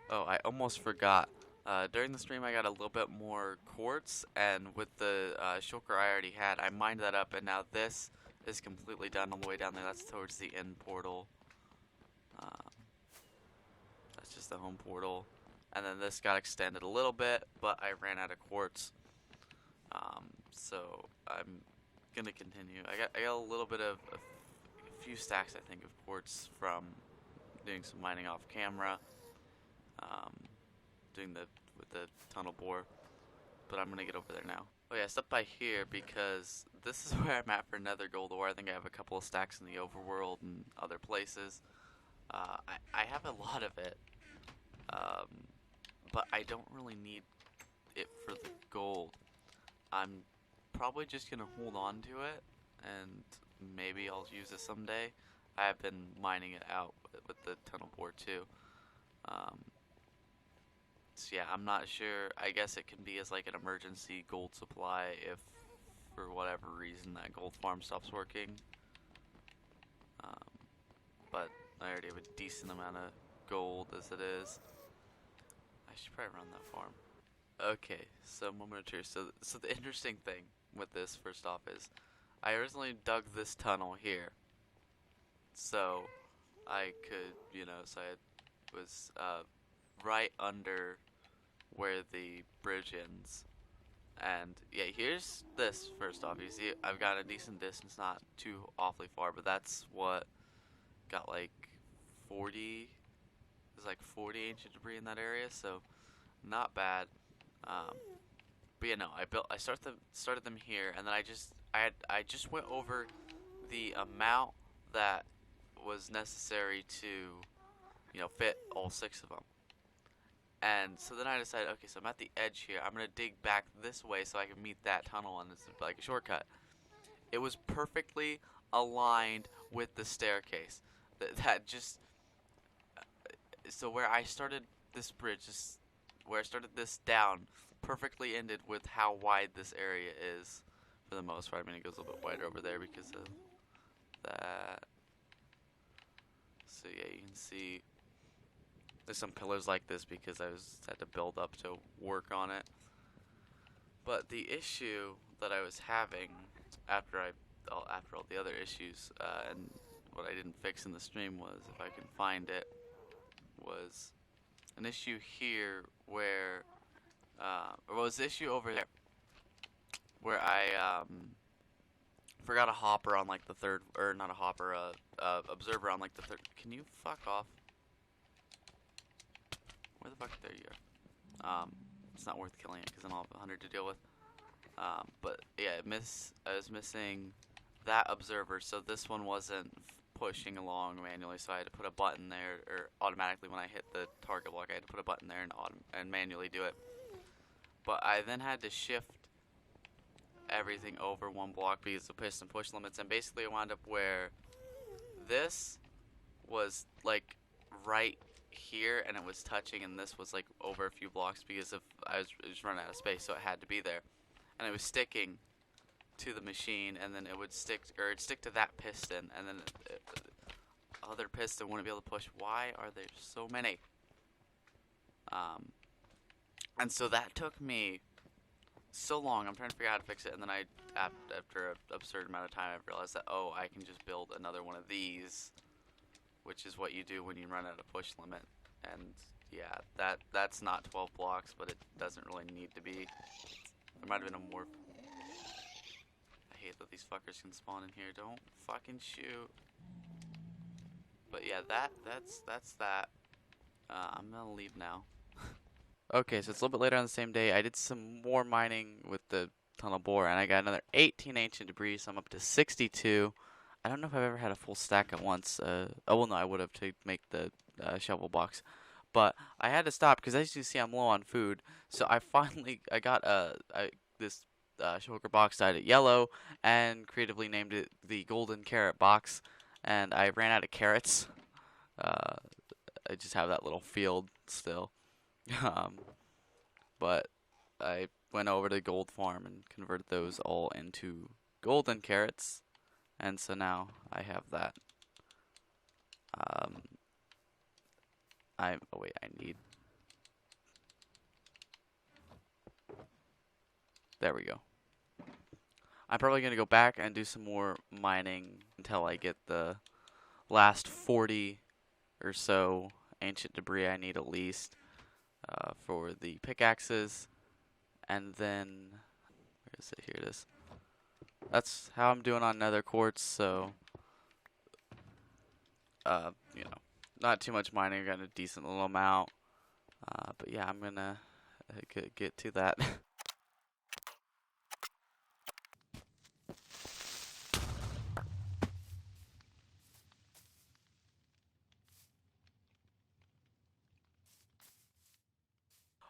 Speaker 1: Oh, I almost forgot. During the stream I got a little bit more quartz, and with the shulker I already had, I mined that up, and now this is completely done all the way down there. That's towards the end portal. That's just the home portal. And then this got extended a little bit, but I ran out of quartz. So I'm gonna continue. I got a little bit of a few stacks, I think, of quartz from doing some mining off camera, doing with the tunnel bore. But I'm gonna get over there now. Oh yeah, I stopped by here because this is where I'm at for Nether Gold ore. I think I have a couple of stacks in the overworld and other places. I have a lot of it, um, but I don't really need it for the gold. I'm probably just gonna hold on to it, and maybe I'll use it someday. I have been mining it out with the tunnel board too. Um, so yeah, I'm not sure. I guess it can be as like an emergency gold supply if, for whatever reason, that gold farm stops working. Um, but I already have a decent amount of gold as it is. I should probably run that farm. Okay, so moment of truth. So the interesting thing with this, first off, is I originally dug this tunnel here, so I could, so I was right under where the bridge ends. And yeah, here's this first off. You see, I've got a decent distance, not too awfully far, but that's what got like 40. There's like 40 ancient debris in that area, so not bad. Um, but yeah, no, started them here, and then I just went over the amount that was necessary to fit all six of them. And so then I decided, okay, so I'm at the edge here. I'm gonna dig back this way so I can meet that tunnel, and it's like a shortcut. It was perfectly aligned with the staircase. That just so where I started this bridge, just where I started this down, perfectly ended with how wide this area is for the most part. I mean, it goes a little bit wider over there because of that. So yeah, you can see there's some pillars like this because had to build up to work on it. But the issue that I was having after after all the other issues and what I didn't fix in the stream was, if I can find it, was an issue here where or was the issue over there where I forgot a hopper on like the third, or not a hopper, observer on like the third. Can you fuck off? Where the fuck? There you are. It's not worth killing it because then I'll have 100 to deal with. But yeah, I was missing that observer, so this one wasn't pushing along manually, so I had to put a button there, or automatically when I hit the target block, I had to put a button there and manually do it. But I then had to shift everything over one block because of piston push limits, and basically I wound up where this was like right here and it was touching, and this was like over a few blocks because of I was just running out of space, so it had to be there, and it was sticking to the machine, and then it would stick, or it'd stick to that piston, and then other piston wouldn't be able to push. Why are there so many? And so that took me so long. I'm trying to figure out how to fix it, and then after an absurd amount of time, I realized that, oh, I can just build another one of these, which is what you do when you run out of push limit. And yeah, that's not 12 blocks, but it doesn't really need to be. There might have been a more. I hate that these fuckers can spawn in here. Don't fucking shoot. But yeah, that's that. I'm gonna leave now. Okay, so it's a little bit later on the same day. I did some more mining with the tunnel bore, and I got another 18 ancient debris, so I'm up to 62. I don't know if I've ever had a full stack at once. Oh, well, no, I would have to make the shovel box. But I had to stop because, as you see, I'm low on food. So I got this Shulker box dyed it yellow and creatively named it the Golden Carrot Box. And I ran out of carrots. I just have that little field still. Um, but I went over to Gold Farm and converted those all into golden carrots, and so now I have that. Oh wait, I need. There we go. I'm probably gonna go back and do some more mining until I get the last 40 or so ancient debris I need at least. For the pickaxes, and then where is it? Here it is. That's how I'm doing on nether quartz. So, not too much mining. Got a decent little amount. But yeah, I'm gonna get to that.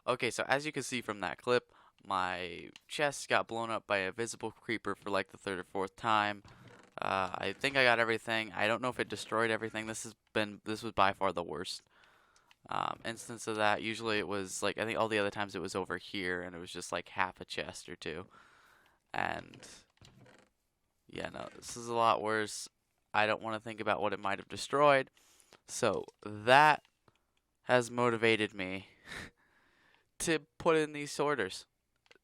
Speaker 1: Okay, so as you can see from that clip, my chest got blown up by a visible creeper for like the third or fourth time. I think I got everything. I don't know if it destroyed everything. This was by far the worst instance of that. Usually it was like, I think all the other times it was over here and it was just like half a chest or two. And yeah, no, this is a lot worse. I don't want to think about what it might have destroyed. So that has motivated me to put in these sorters.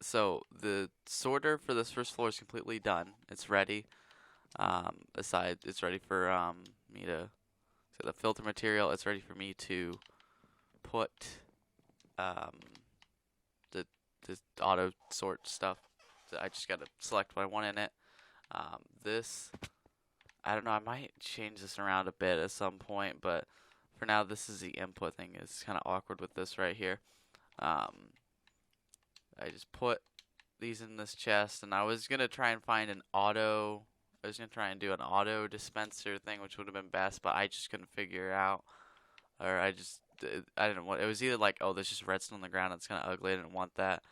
Speaker 1: So the sorter for this first floor is completely done. It's ready. It's ready for me to, so the filter material. It's ready for me to put um, the auto sort stuff. So I just gotta select what I want in it. This, I don't know. I might change this around a bit at some point, but for now, this is the input thing. It's kind of awkward with this right here. I just put these in this chest, and I was gonna try and find an auto. I was gonna try and do an auto dispenser thing, which would have been best, but I just couldn't figure it out, or I didn't want. It was either like, oh, there's just redstone on the ground. It's kind of ugly. I didn't want that.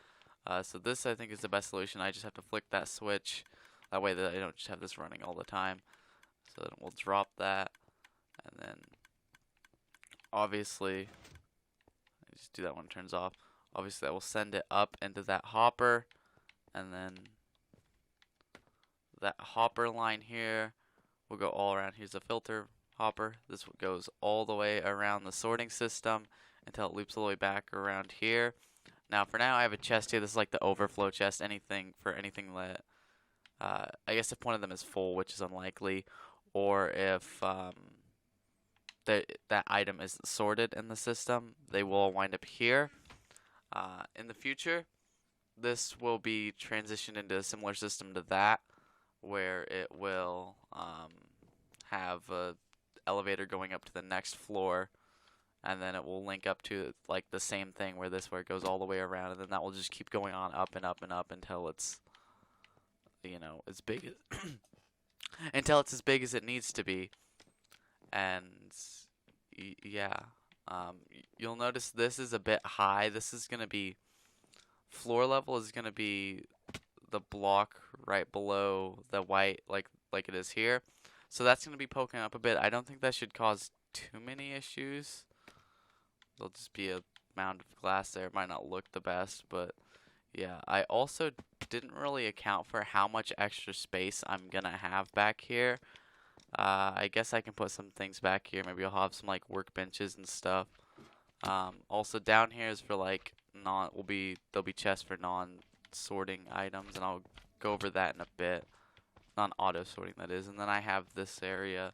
Speaker 1: So this I think is the best solution. I just have to flick that switch. That way that I don't just have this running all the time. So then we'll drop that, and then obviously, I just do that when it turns off. Obviously, that will send it up into that hopper, and then that hopper line here will go all around. Here's the filter hopper. This goes all the way around the sorting system until it loops all the way back around here. Now, for now, I have a chest here. This is like the overflow chest. Anything that, I guess if one of them is full, which is unlikely, or if that item isn't sorted in the system, they will wind up here. In the future, this will be transitioned into a similar system to that, where it will have a elevator going up to the next floor, and then it will link up to like the same thing where it goes all the way around, and then that will just keep going on up and up and up until it's, you know, as big as until it's as big as it needs to be. And yeah, you'll notice this is a bit high. This is gonna be floor level is gonna be the block right below the white, like it is here. So that's gonna be poking up a bit. I don't think that should cause too many issues. There'll just be a mound of glass there. It might not look the best, but yeah. I also didn't really account for how much extra space I'm gonna have back here. I guess I can put some things back here. Maybe I'll have some like workbenches and stuff. Also down here is for like there'll be chests for non-sorting items, and I'll go over that in a bit. Non-auto sorting, that is. And then I have this area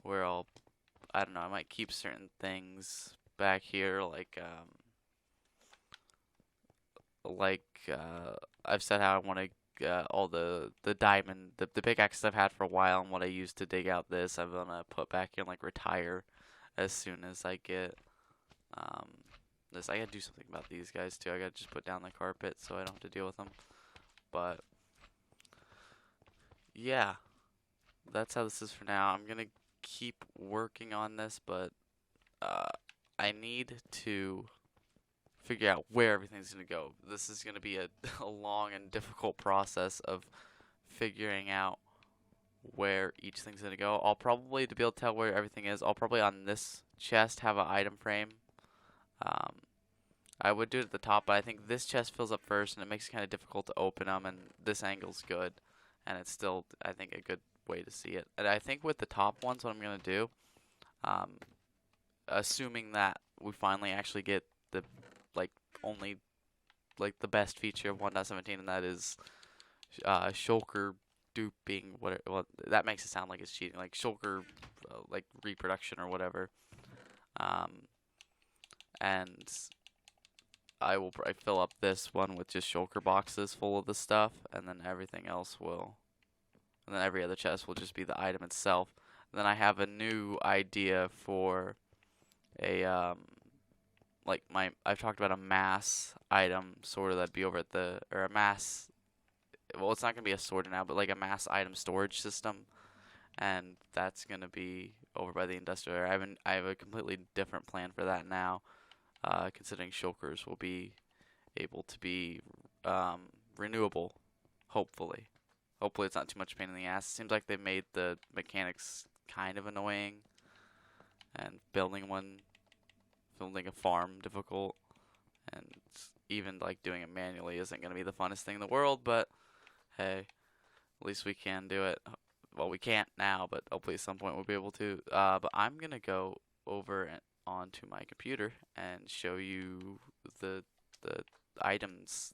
Speaker 1: where I don't know, I might keep certain things back here, I've said how I want to all the diamond, the pickaxes I've had for a while and what I used to dig out this, I'm gonna put back here and like retire as soon as I get this. I gotta do something about these guys too. I gotta just put down the carpet so I don't have to deal with them. But yeah, that's how this is for now. I'm gonna keep working on this, but I need to figure out where everything's going to go. This is going to be a long and difficult process of figuring out where each thing's going to go. I'll probably, to be able to tell where everything is, I'll probably on this chest have an item frame. I would do it at the top, but I think this chest fills up first, and it makes it kind of difficult to open them, and this angle's good, and it's still, I think, a good way to see it. And I think with the top ones, what I'm going to do, assuming that we finally actually get the only the best feature of 1.17, and that is Shulker duping. Well, that makes it sound like it's cheating, like Shulker like reproduction or whatever. And I will probably fill up this one with just Shulker boxes full of the stuff, and then everything else will, and then every other chest will just be the item itself. And then I have a new idea for a I've talked about a mass item sorter that'd be over at or a mass, well, it's not gonna be a sorter now, but like a mass item storage system, and that's gonna be over by the industrial area. I have a completely different plan for that now. considering shulkers will be able to be renewable, hopefully. Hopefully it's not too much pain in the ass. It seems like they made the mechanics kind of annoying, and building a farm difficult, and even like doing it manually isn't going to be the funnest thing in the world, but hey, at least we can do it. Well, we can't now, but hopefully at some point we'll be able to. But I'm gonna go over onto my computer and show you the items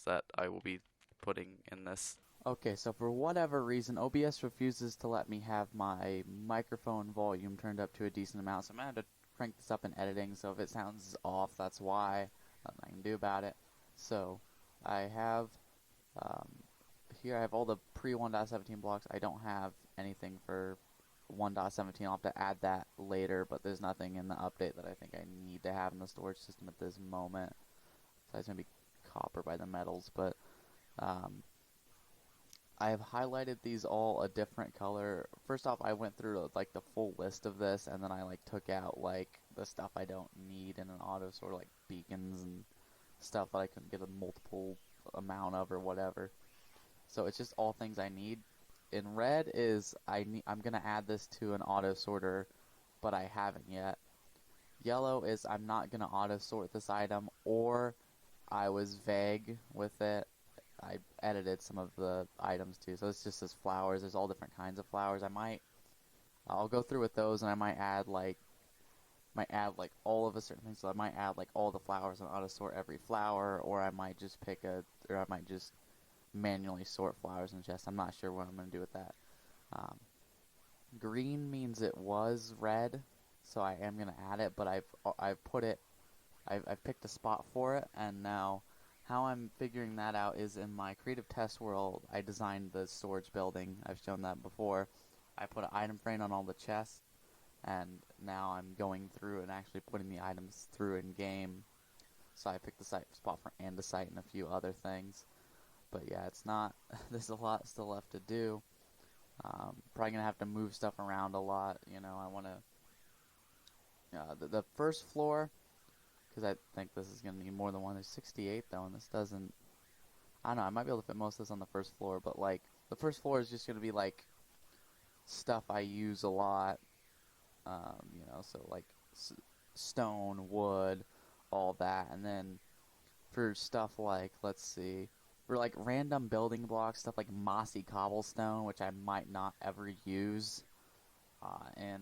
Speaker 1: that I will be putting in this.
Speaker 2: Okay, so for whatever reason, OBS refuses to let me have my microphone volume turned up to a decent amount, so I'm going to have to crank this up in editing, so if it sounds off, that's why. Nothing I can do about it. So, I have, um, here I have all the pre-1.17 blocks. I don't have anything for 1.17. I'll have to add that later, but there's nothing in the update that I think I need to have in the storage system at this moment. So it's going to be copper by the metals, but I have highlighted these all a different color. First off, I went through like the full list of this, and then I like took out like the stuff I don't need in an auto sort, like beacons and stuff that I couldn't get a multiple amount of or whatever. So it's just all things I need. In red is I'm gonna add this to an auto sorter, but I haven't yet. Yellow is I'm not gonna auto sort this item, or I was vague with it. I edited some of the items too, so it's just as flowers. There's all different kinds of flowers. I'll go through with those, and I might add like all of a certain thing. So I might add like all the flowers and auto sort every flower, or I might just manually sort flowers in the chest. I'm not sure what I'm gonna do with that. Um, Green means it was red, so I am gonna add it, but I've picked a spot for it, and now how I'm figuring that out is in my creative test world, I designed the storage building. I've shown that before. I put an item frame on all the chests, and now I'm going through and actually putting the items through in game. So I picked the spot for andesite and a few other things. But yeah, it's not, there's a lot still left to do. Probably gonna have to move stuff around a lot. I want to, the first floor, because I think this is going to need more than one. There's 68 though, and this doesn't, I don't know, I might be able to fit most of this on the first floor, but like, the first floor is just going to be like, stuff I use a lot, so like, stone, wood, all that, and then, for stuff like, let's see, for like random building blocks, stuff like mossy cobblestone, which I might not ever use, in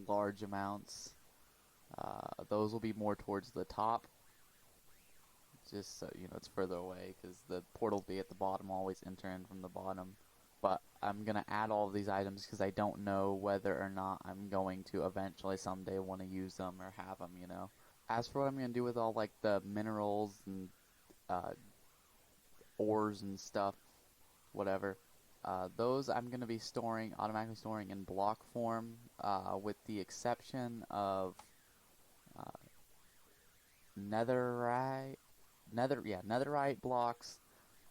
Speaker 2: large amounts, those will be more towards the top, just so it's further away, because the portal will be at the bottom. I'll always enter in from the bottom. But I'm going to add all of these items because I don't know whether or not I'm going to eventually someday want to use them or have them. As for what I'm going to do with all like the minerals and ores and stuff, whatever, those I'm going to be automatically storing in block form, with the exception of netherite, netherite blocks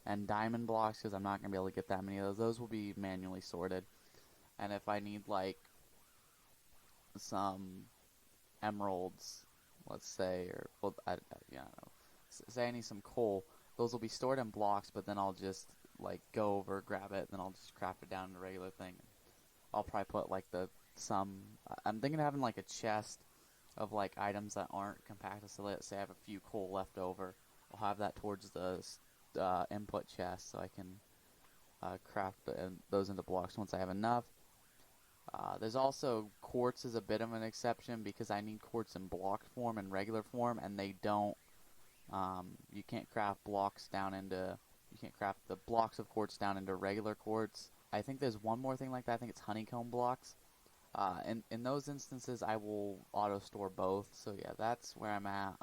Speaker 2: and diamond blocks, because I'm not going to be able to get that many of those. Those will be manually sorted. And if I need like some emeralds, let's say, or well, I don't know, say I need some coal, those will be stored in blocks, but then I'll just like go over, grab it, and then I'll just craft it down into a regular thing. I'll probably put like I'm thinking of having like a chest of like items that aren't compacted. So let's say I have a few coal left over, I'll have that towards the input chest, so I can craft those into blocks once I have enough. There's also quartz is a bit of an exception, because I need quartz in block form and regular form, and they don't. You can't craft You can't craft the blocks of quartz down into regular quartz. I think there's one more thing like that. I think it's honeycomb blocks. In those instances, I will auto store both. So yeah, that's where I'm at.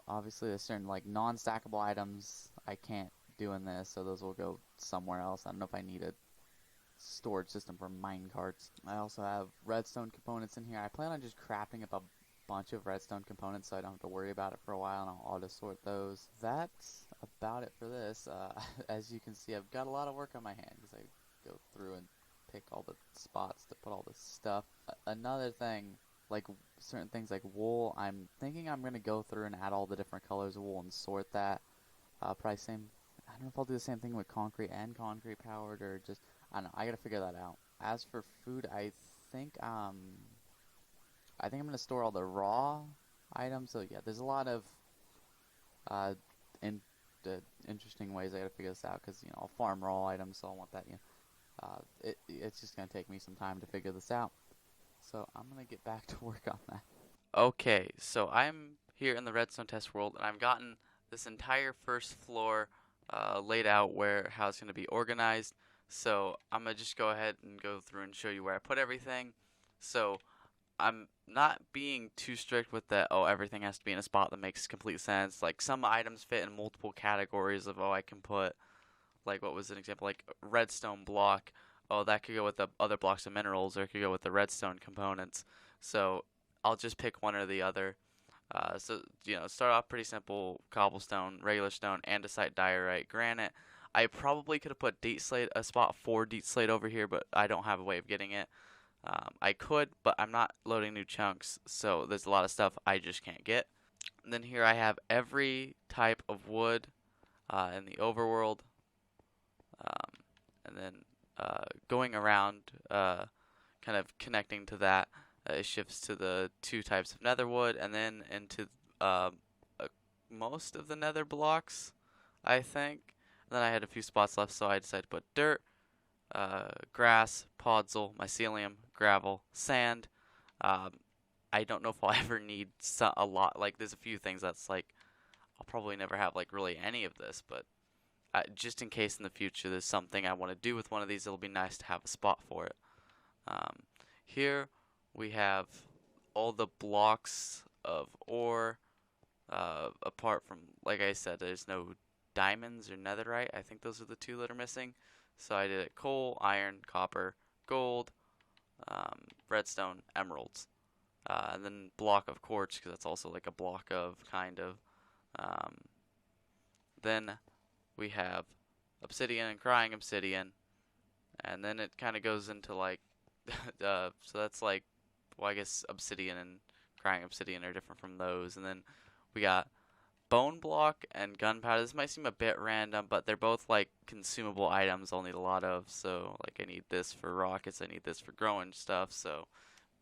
Speaker 2: Obviously, there's certain like non-stackable items I can't do in this, so those will go somewhere else. I don't know if I need a storage system for mine carts. I also have redstone components in here. I plan on just crafting up a bunch of redstone components, so I don't have to worry about it for a while, and I'll auto sort those. That's about it for this. As you can see, I've got a lot of work on my hands because I go through and pick all the spots to put all this stuff. Another thing like certain things like wool. I'm thinking I'm gonna go through and add all the different colors of wool and sort that. Probably same. I don't know if I'll do the same thing with concrete and concrete powered or just I don't know. I gotta figure that out. As for food, think um I think I'm gonna store all the raw items. So yeah, there's a lot of uh in interesting ways I gotta figure this out because I'll farm raw items, so I want that. It's just gonna take me some time to figure this out. So I'm gonna get back to work on that.
Speaker 1: Okay, so I'm here in the redstone test world, and I've gotten this entire first floor laid out where how it's going to be organized. So I'm gonna just go ahead and go through and show you where I put everything. So I'm not being too strict with that. Oh, everything has to be in a spot that makes complete sense. Like some items fit in multiple categories of I can put like what was an example like redstone block. Oh, that could go with the other blocks of minerals, or it could go with the redstone components. So I'll just pick one or the other. Start off pretty simple: cobblestone, regular stone, andesite, diorite, granite. I probably could have put deep slate, a spot for deep slate over here, but I don't have a way of getting it. I could, but I'm not loading new chunks, so there's a lot of stuff I just can't get. And then here I have every type of wood in the overworld, um, and then going around, kind of connecting to that, it shifts to the two types of nether wood, and then into uh, uh, most of the nether blocks, I think. And then I had a few spots left, so I decided to put dirt, grass, podzol, mycelium, gravel, sand. Um, I don't know if I'll ever need a lot. Like, there's a few things that's like I'll probably never have like really any of this, but just in case in the future there's something I want to do with one of these, it'll be nice to have a spot for it. Um, Here we have all the blocks of ore. Apart from, like I said, there's no diamonds or netherite. I think those are the two that are missing. So I did it coal, iron, copper, gold, redstone, emeralds, and then block of quartz because that's also like a block of kind of. Um, then we have obsidian and crying obsidian, and then it kind of goes into like, so that's like, well, I guess obsidian and crying obsidian are different from those, and then we got bone block and gunpowder. This might seem a bit random, but they're both like consumable items I'll need a lot of. So like I need this for rockets, I need this for growing stuff. So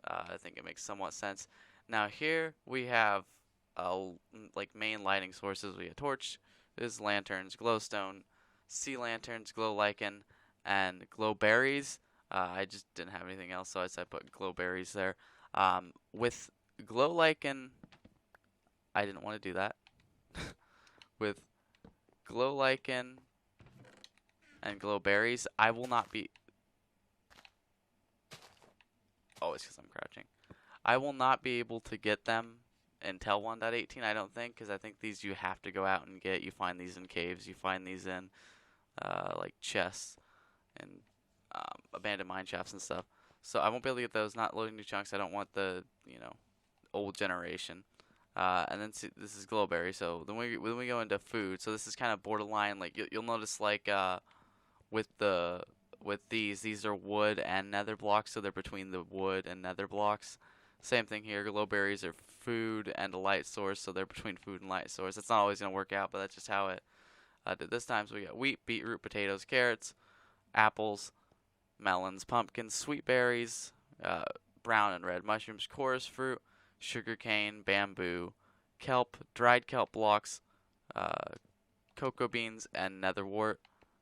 Speaker 1: I think it makes somewhat sense. Now here we have like main lighting sources. We have torch, is lanterns, glowstone, sea lanterns, glow lichen, and glow berries. I just didn't have anything else, so I said put glow berries there. With glow lichen, I didn't want to do that. With glow lichen and glow berries, I will not be. Oh, it's because I'm crouching. I will not be able to get them until 1.18, I don't think, because I think these you have to go out and get. You find these in caves, you find these in like chests and abandoned mine shafts and stuff. So I won't be able to get those. Not loading new chunks. I don't want the old generation. And then see, this is glowberry. So then we go into food. So this is kind of borderline. Like you'll notice like with the with these are wood and nether blocks. So they're between the wood and nether blocks. Same thing here. Glowberries are food and a light source. So they're between food and light source. It's not always gonna work out, but that's just how it did this time. So we got wheat, beetroot, potatoes, carrots, apples, melons, pumpkins, sweet berries, brown and red mushrooms, chorus fruit, sugarcane, bamboo, kelp, dried kelp blocks, uh, cocoa beans, and netherwort.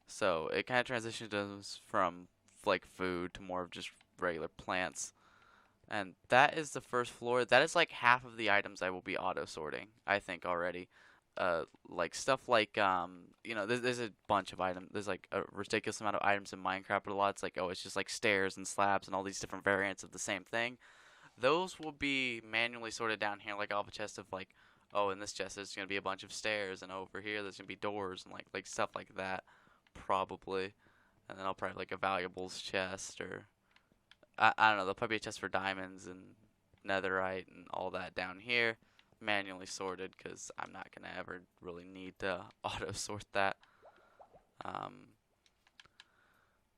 Speaker 1: So it kind of transitions from like food to more of just regular plants. And that is the first floor. That is like half of the items I will be auto sorting, I think already. Like stuff like there's a bunch of items. There's like a ridiculous amount of items in Minecraft, but a lot it's like, oh, it's just like stairs and slabs and all these different variants of the same thing. Those will be manually sorted down here. Like I'll have a chest of like, oh, in this chest there's gonna be a bunch of stairs, and over here there's gonna be doors and like stuff like that, probably. And then I'll probably have, like a valuables chest, or I don't know. There'll probably be a chest for diamonds and netherite and all that down here, manually sorted, because I'm not gonna ever really need to auto sort that. Um,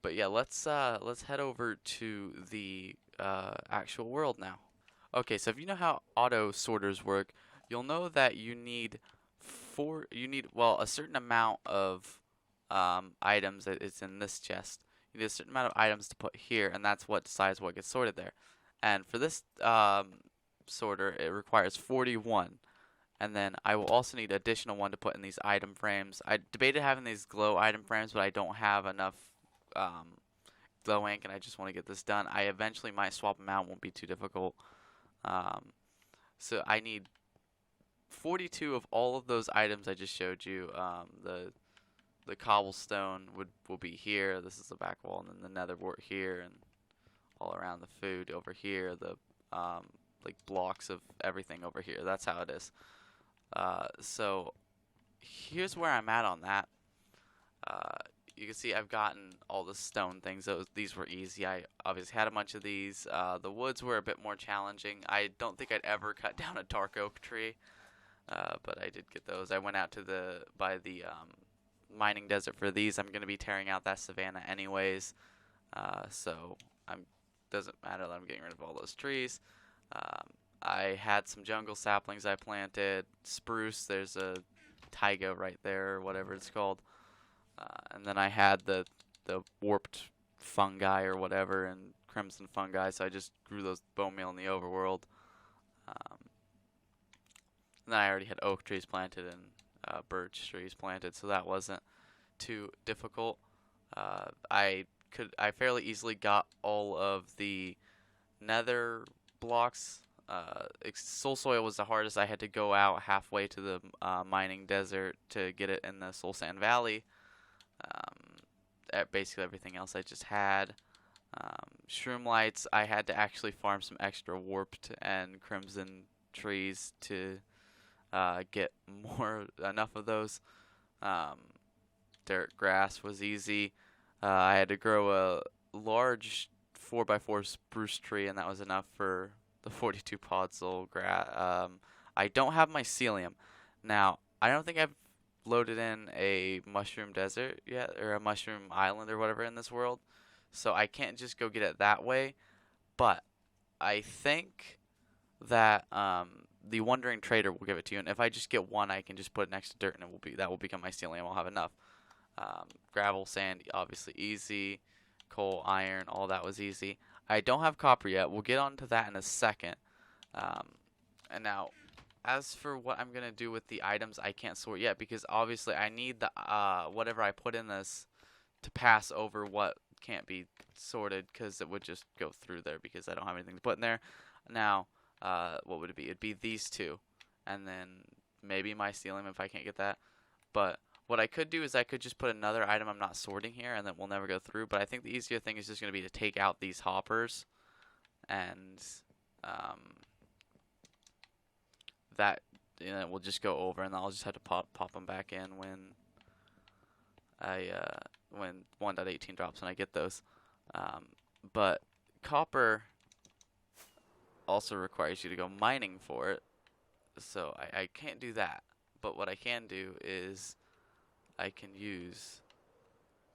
Speaker 1: but yeah, let's head over to the actual world now. Okay, so if you know how auto sorters work, you'll know that you need well a certain amount of items that is in this chest. You need a certain amount of items to put here, and that's what decides what gets sorted there. And for this sorter, it requires 41. And then I will also need additional one to put in these item frames. I debated having these glow item frames, but I don't have enough um, glow ink, and I just want to get this done. I eventually might swap them out; won't be too difficult. Um, so I need 42 of all of those items I just showed you. The cobblestone will be here. This is the back wall, and then the nether wart here, and all around the food over here. The like blocks of everything over here. That's how it is. So here's where I'm at on that. Uh, you can see I've gotten all the stone things. These were easy. I obviously had a bunch of these. The woods were a bit more challenging. I don't think I'd ever cut down a dark oak tree, but I did get those. I went out to the mining desert for these. I'm gonna be tearing out that savanna anyways, so I'm doesn't matter that I'm getting rid of all those trees. Um, I had some jungle saplings I planted, spruce. There's a taiga right there, or whatever it's called. And then I had the warped fungi or whatever, and crimson fungi. So I just grew those bone meal in the overworld. Um, and then I already had oak trees planted and birch trees planted, so that wasn't too difficult. I fairly easily got all of the nether blocks. Soul soil was the hardest. I had to go out halfway to the mining desert to get it in the Soul Sand Valley. Basically everything else I just had. Shroom lights, I had to actually farm some extra warped and crimson trees to get enough of those. Um, Dirt grass was easy. I had to grow a large 4x4 spruce tree, and that was enough for the 42 podzol grass. I don't have mycelium. Now, I don't think I've loaded in a mushroom desert yet, or a mushroom island or whatever in this world, so I can't just go get it that way. But I think that the Wandering Trader will give it to you, and if I just get one, I can just put it next to dirt, and that will become mycelium. I'll have enough. Gravel, sand, obviously easy. Coal, iron, all that was easy. I don't have copper yet. We'll get onto that in a second. Um, and now, as for what I'm gonna do with the items, I can't sort yet because obviously I need the whatever I put in this to pass over what can't be sorted because it would just go through there because I don't have anything to put in there. Now, what would it be? It'd be these two, and then maybe mycelium if I can't get that. But what I could do is I could just put another item I'm not sorting here, and then we'll never go through. But I think the easier thing is just going to be to take out these hoppers, and that we'll just go over, and I'll just have to pop them back in when 1.18 drops when I get those. But copper also requires you to go mining for it, so I can't do that. But what I can do is I can use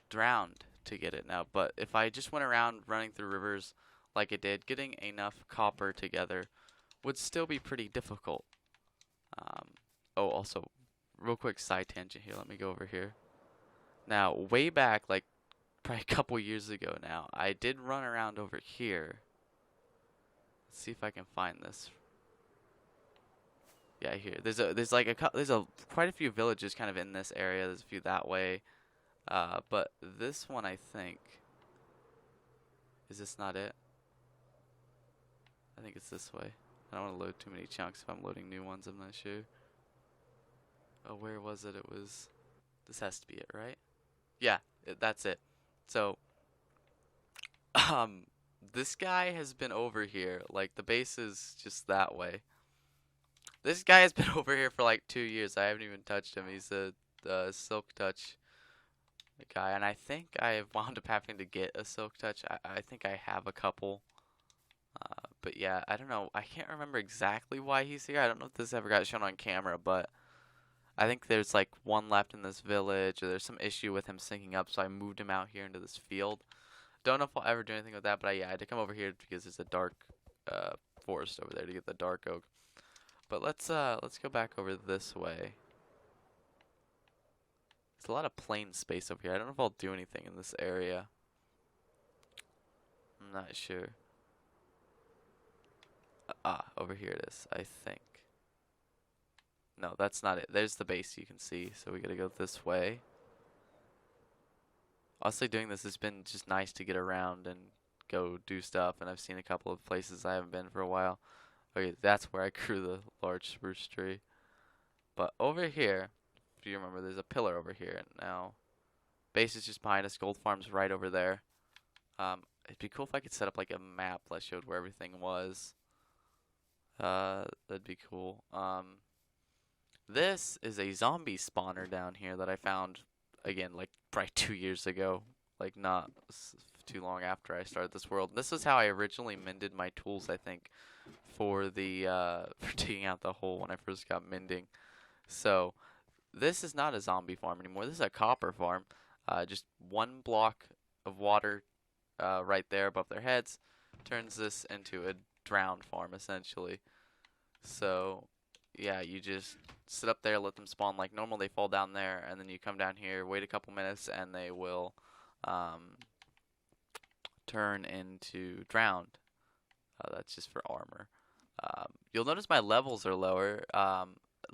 Speaker 1: drowned to get it now. But if I just went around running through rivers like I did, getting enough copper together would still be pretty difficult. Also, real quick side tangent here. Let me go over here. Now, way back, like probably a couple years ago now, I did run around over here. Let's see if I can find this. Yeah, here. There's quite a few villages kind of in this area. There's a few that way. But this one I think, is this not it? I think it's this way. I don't want to load too many chunks if I'm loading new ones, I'm not sure. Oh, where was it? This has to be it, right? Yeah, that's it. So, this guy has been over here. Like, the base is just that way. This guy has been over here for like 2 years. I haven't even touched him. He's the silk touch guy, and I think I have wound up having to get a silk touch. I think I have a couple. But yeah, I don't know. I can't remember exactly why he's here. I don't know if this ever got shown on camera, but I think there's like one left in this village, or there's some issue with him syncing up, so I moved him out here into this field. Don't know if I'll ever do anything with that, but yeah, I had to come over here because there's a dark forest over there to get the dark oak. But let's go back over this way. There's a lot of plain space over here. I don't know if I'll do anything in this area. I'm not sure. Over here it is, I think. No, that's not it. There's the base you can see. So we gotta go this way. Honestly, doing this has been just nice to get around and go do stuff. And I've seen a couple of places I haven't been for a while. Okay, that's where I grew the large spruce tree. But over here, if you remember, there's a pillar over here. And now, base is just behind us. Gold farm's right over there. It'd be cool if I could set up like a map that showed where everything was. That'd be cool. This is a zombie spawner down here that I found, again, like probably 2 years ago. Like not too long after I started this world. This is how I originally mended my tools, I think, for the for digging out the hole when I first got mending. So this is not a zombie farm anymore. This is a copper farm. Just one block of water right there above their heads turns this into a drowned farm essentially. So yeah, you just sit up there, let them spawn like normal. They fall down there, and then you come down here, wait a couple minutes, and they will turn into drowned. That's just for armor. You'll notice my levels are lower.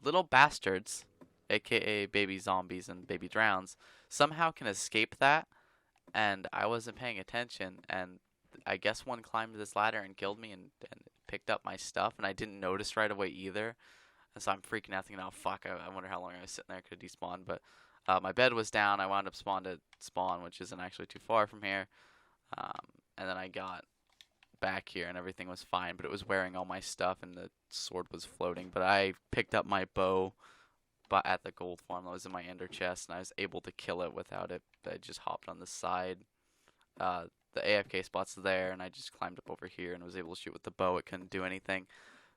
Speaker 1: Little bastards, aka baby zombies and baby drowns, somehow can escape that, and I wasn't paying attention, and I guess one climbed this ladder and killed me and picked up my stuff, and I didn't notice right away either. And so I'm freaking out thinking, oh fuck, I wonder how long I was sitting there, could despawn. But my bed was down, I wound up spawned at spawn, which isn't actually too far from here. And then I got back here and everything was fine, but it was wearing all my stuff and the sword was floating. But I picked up my bow at the gold farm that was in my ender chest, and I was able to kill it without it. I just hopped on the side. The AFK spot's there, and I just climbed up over here and was able to shoot with the bow. It couldn't do anything.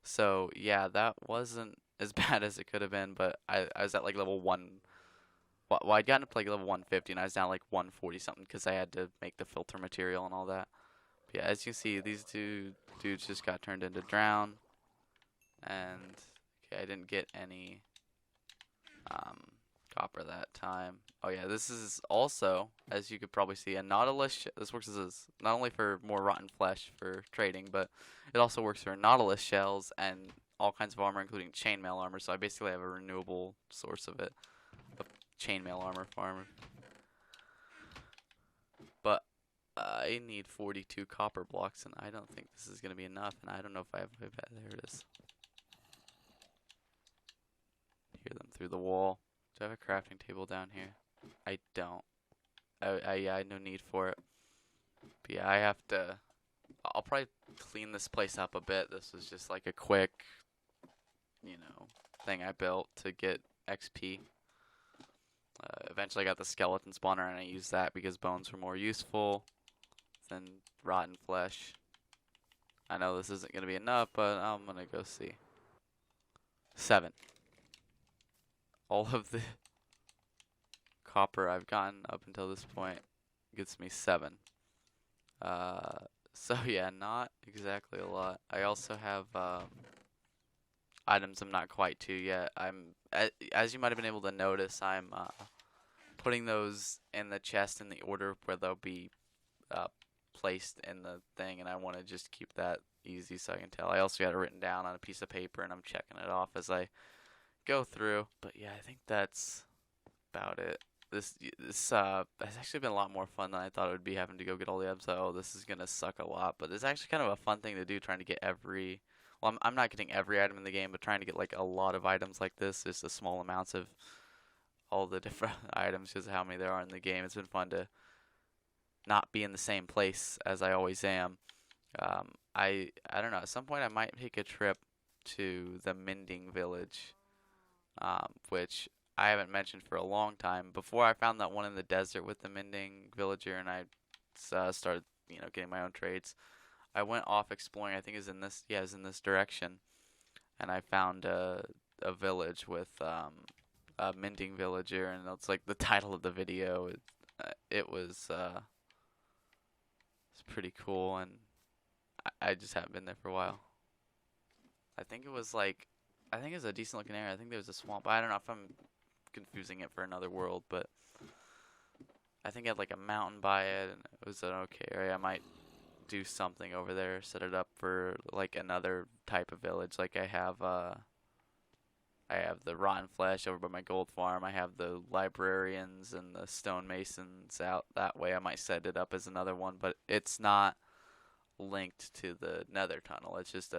Speaker 1: So yeah, that wasn't as bad as it could have been, but I was at like level 1. Well, I'd gotten up to like level 150, and I was down like 140 something because I had to make the filter material and all that. But yeah, as you can see, these two dudes just got turned into drown, and okay, I didn't get any copper that time. Oh yeah, this is also, as you could probably see, a nautilus. This works as not only for more rotten flesh for trading, but it also works for nautilus shells and all kinds of armor, including chainmail armor. So I basically have a renewable source of it, a chainmail armor farm. But I need 42 copper blocks, and I don't think this is gonna be enough. And I don't know if I have. There it is. Hear them through the wall. Do I have a crafting table down here? I don't. Yeah, I had no need for it. But yeah, I have to. I'll probably clean this place up a bit. This was just like a quick, thing I built to get XP. Eventually, I got the skeleton spawner, and I used that because bones were more useful than rotten flesh. I know this isn't gonna be enough, but I'm gonna go see. 7. All of the copper I've gotten up until this point gets me 7. So yeah, not exactly a lot. I also have items I'm not quite to yet. As you might have been able to notice, I'm putting those in the chest in the order where they'll be placed in the thing, and I want to just keep that easy so I can tell. I also got it written down on a piece of paper, and I'm checking it off as I go through. But yeah, I think that's about it. This has actually been a lot more fun than I thought it would be, having to go get all the items. Oh, this is gonna suck a lot, but it's actually kind of a fun thing to do, trying to get every. Well, I'm not getting every item in the game, but trying to get like a lot of items like this, just the small amounts of all the different items, just how many there are in the game. It's been fun to not be in the same place as I always am. I don't know. At some point, I might take a trip to the Mending Village, which I haven't mentioned for a long time. Before I found that one in the desert with the Mending Villager, and I started, getting my own trades. I went off exploring. I think it's in this, it's in this direction, and I found a village with a Mending Villager, and it's like the title of the video. It was it's pretty cool, and I just haven't been there for a while. I think it was like, I think it was a decent looking area. I think there was a swamp. I don't know if I'm confusing it for another world, but I think it had like a mountain by it, and it was an okay area. I might do something over there, set it up for like another type of village. Like I have the rotten flesh over by my gold farm. I have the librarians and the stonemasons out that way. I might set it up as another one, but it's not linked to the nether tunnel. It's just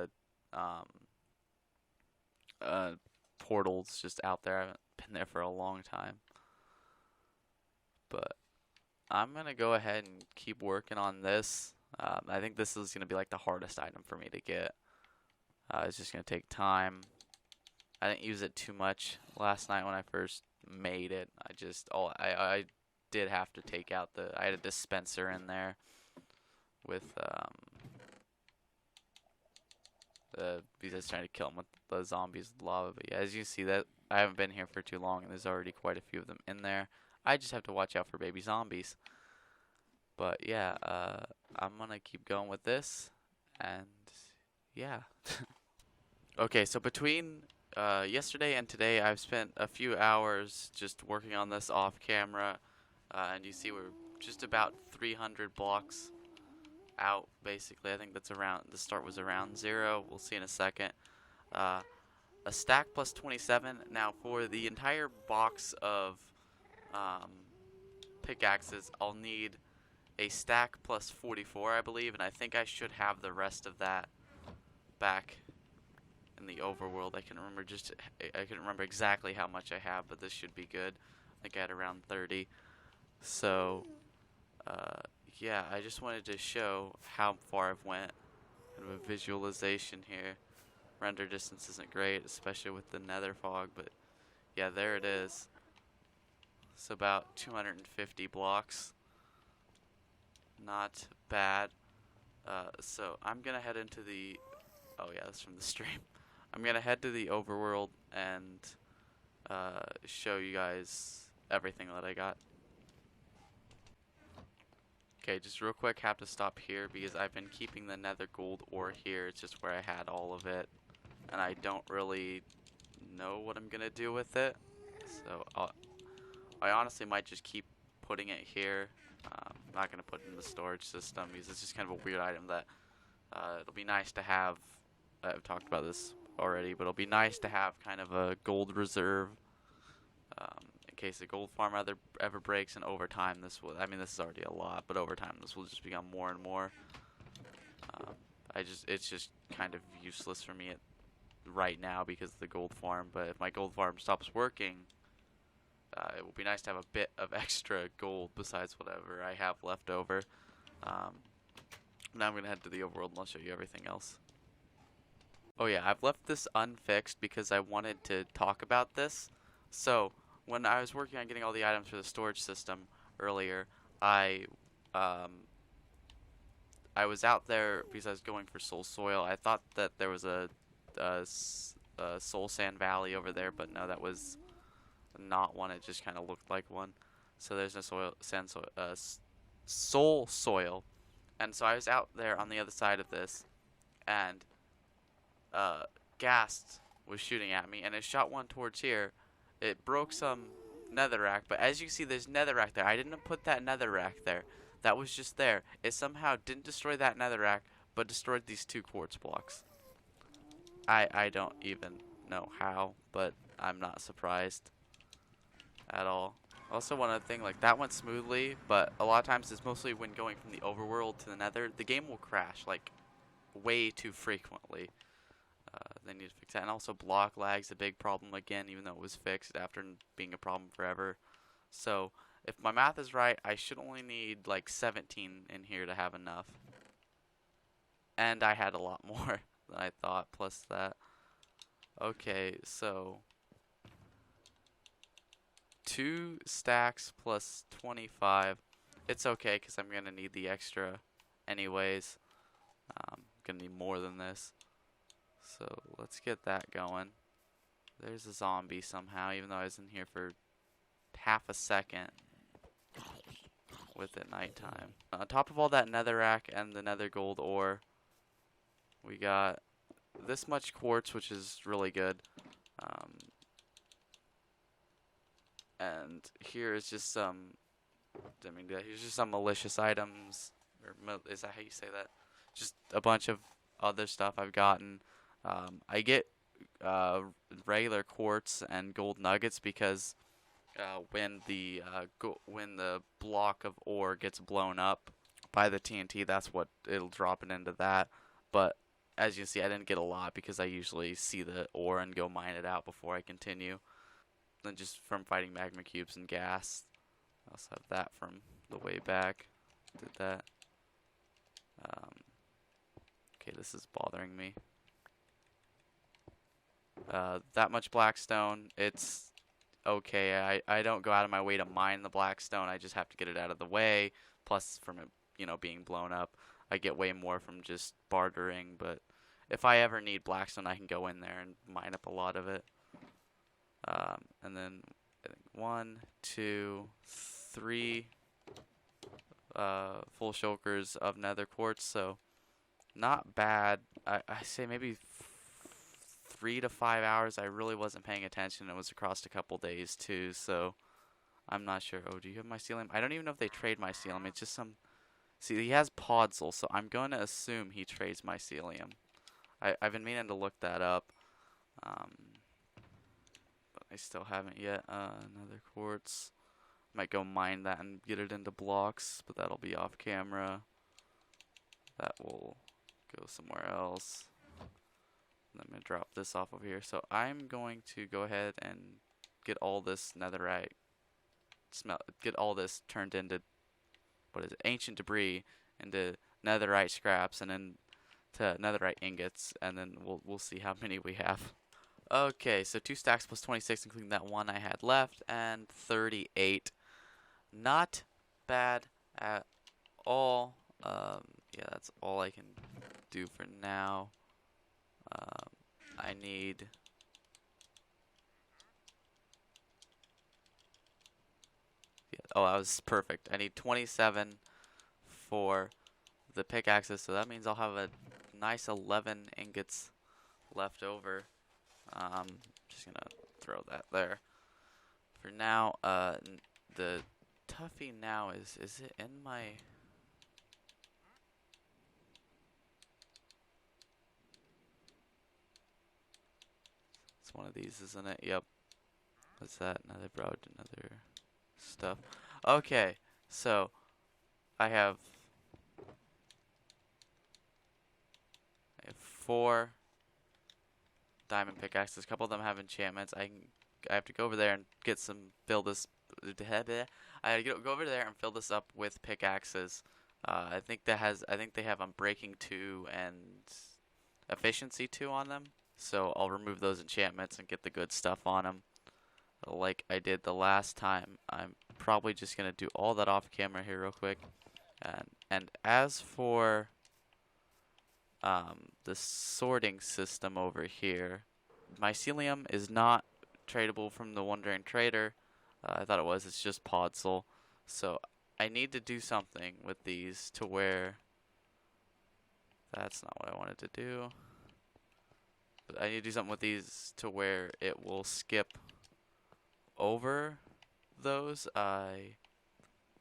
Speaker 1: um a portal's just out there. I haven't been there for a long time. But I'm gonna go ahead and keep working on this. I think this is gonna be like the hardest item for me to get. It's just gonna take time. I didn't use it too much last night when I first made it. I did have to take out I had a dispenser in there with because I was trying to kill him with the zombies lava. But yeah, as you see that I haven't been here for too long and there's already quite a few of them in there. I just have to watch out for baby zombies. But yeah, I'm gonna keep going with this, and yeah. Okay, so between yesterday and today, I've spent a few hours just working on this off camera, and you see we're just about 300 blocks out, basically. I think that's around, the start was around 0. We'll see in a second. A stack plus 27. Now, for the entire box of pickaxes, I'll need a stack plus 44, I believe, and I think I should have the rest of that back in the overworld. I couldn't remember exactly how much I have, but this should be good. I think I had around 30. So, yeah, I just wanted to show how far I've went. Kind of a visualization here. Render distance isn't great, especially with the nether fog, but yeah, there it is. It's about 250 blocks. Not bad. So I'm gonna head into the, oh yeah, that's from the stream. I'm gonna head to the overworld and show you guys everything that I got. Okay, just real quick, have to stop here because I've been keeping the nether gold ore here. It's just where I had all of it, and I don't really know what I'm gonna do with it. So I honestly might just keep putting it here. I'm not gonna put it in the storage system because it's just kind of a weird item that it'll be nice to have. I've talked about this already, but it'll be nice to have kind of a gold reserve in case the gold farm ever breaks. And over time, I mean, this is already a lot, but over time, this will just become more and more. It's just kind of useless for me right now because of the gold farm. But if my gold farm stops working, it will be nice to have a bit of extra gold besides whatever I have left over. Now I'm gonna head to the overworld and I'll show you everything else. Oh yeah, I've left this unfixed because I wanted to talk about this. So, when I was working on getting all the items for the storage system earlier, I was out there because I was going for soul soil. I thought that there was a soul sand valley over there, but no, that was not one. It just kind of looked like one. So there's no soul soil. And so I was out there on the other side of this, and Ghast was shooting at me, and it shot one towards here. It broke some netherrack, but as you can see, there's netherrack there. I didn't put that netherrack there. That was just there. It somehow didn't destroy that netherrack, but destroyed these 2 quartz blocks. I don't even know how, but I'm not surprised at all. Also, one other thing, like, that went smoothly, but a lot of times it's mostly when going from the overworld to the nether, the game will crash, like, way too frequently. They need to fix that. And also block lag's a big problem again, even though it was fixed after being a problem forever. So if my math is right, I should only need like 17 in here to have enough. And I had a lot more than I thought, plus that. Okay, so 2 stacks plus 25. It's okay because I'm going to need the extra anyways. I'm going to need more than this. So let's get that going. There's a zombie somehow, even though I was in here for half a second with it nighttime. On top of all that netherrack and the nether gold ore, we got this much quartz, which is really good. Um, and here is just some. I mean, here's just some malicious items. Or is that how you say that? Just a bunch of other stuff I've gotten. I get uh, regular quartz and gold nuggets because when the block of ore gets blown up by the TNT, that's what it'll drop it into that. But as you see, I didn't get a lot because I usually see the ore and go mine it out before I continue. Then just from fighting magma cubes and gas. I also have that from the way back. Did that. Um, okay, this is bothering me. That much blackstone, it's okay. I don't go out of my way to mine the blackstone. I just have to get it out of the way. Plus, from it, being blown up, I get way more from just bartering. But if I ever need blackstone, I can go in there and mine up a lot of it. And then I think 1, 2, 3 full shulkers of nether quartz. So not bad. I say maybe 3 to 5 hours. I really wasn't paying attention. It was across a couple days too, so I'm not sure. Oh, do you have mycelium? I don't even know if they trade mycelium. It's just some. See, he has podzol, so I'm going to assume he trades mycelium. I've been meaning to look that up, um, but I still haven't yet. Another quartz. Might go mine that and get it into blocks, but that'll be off camera. That will go somewhere else. I'm going to drop this off over here. So I'm going to go ahead and get all this netherite get all this turned into ancient debris into netherite scraps and then to netherite ingots, and then we'll see how many we have. Okay, so 2 stacks plus 26, including that one I had left, and 38. Not bad at all. Yeah, that's all I can do for now. I need. Yeah, oh, that was perfect. I need 27 for the pickaxes, so that means I'll have a nice 11 ingots left over. Just gonna throw that there. For now, the Tuffy now is it in my? It's one of these, isn't it? Yep. What's that? Another broad, another stuff. Okay, so I have 4 diamond pickaxes. A couple of them have enchantments. I have to go over there and get some fill this. I have to go over there and fill this up with pickaxes. I think they have Breaking 2 and Efficiency 2 on them. So I'll remove those enchantments and get the good stuff on them, like I did the last time. I'm probably just gonna do all that off camera here real quick. And as for the sorting system over here, mycelium is not tradable from the Wandering Trader. I thought it was. It's just podzol. So I need to do something with these to where that's not what I wanted to do. But I need to do something with these to where it will skip over those. I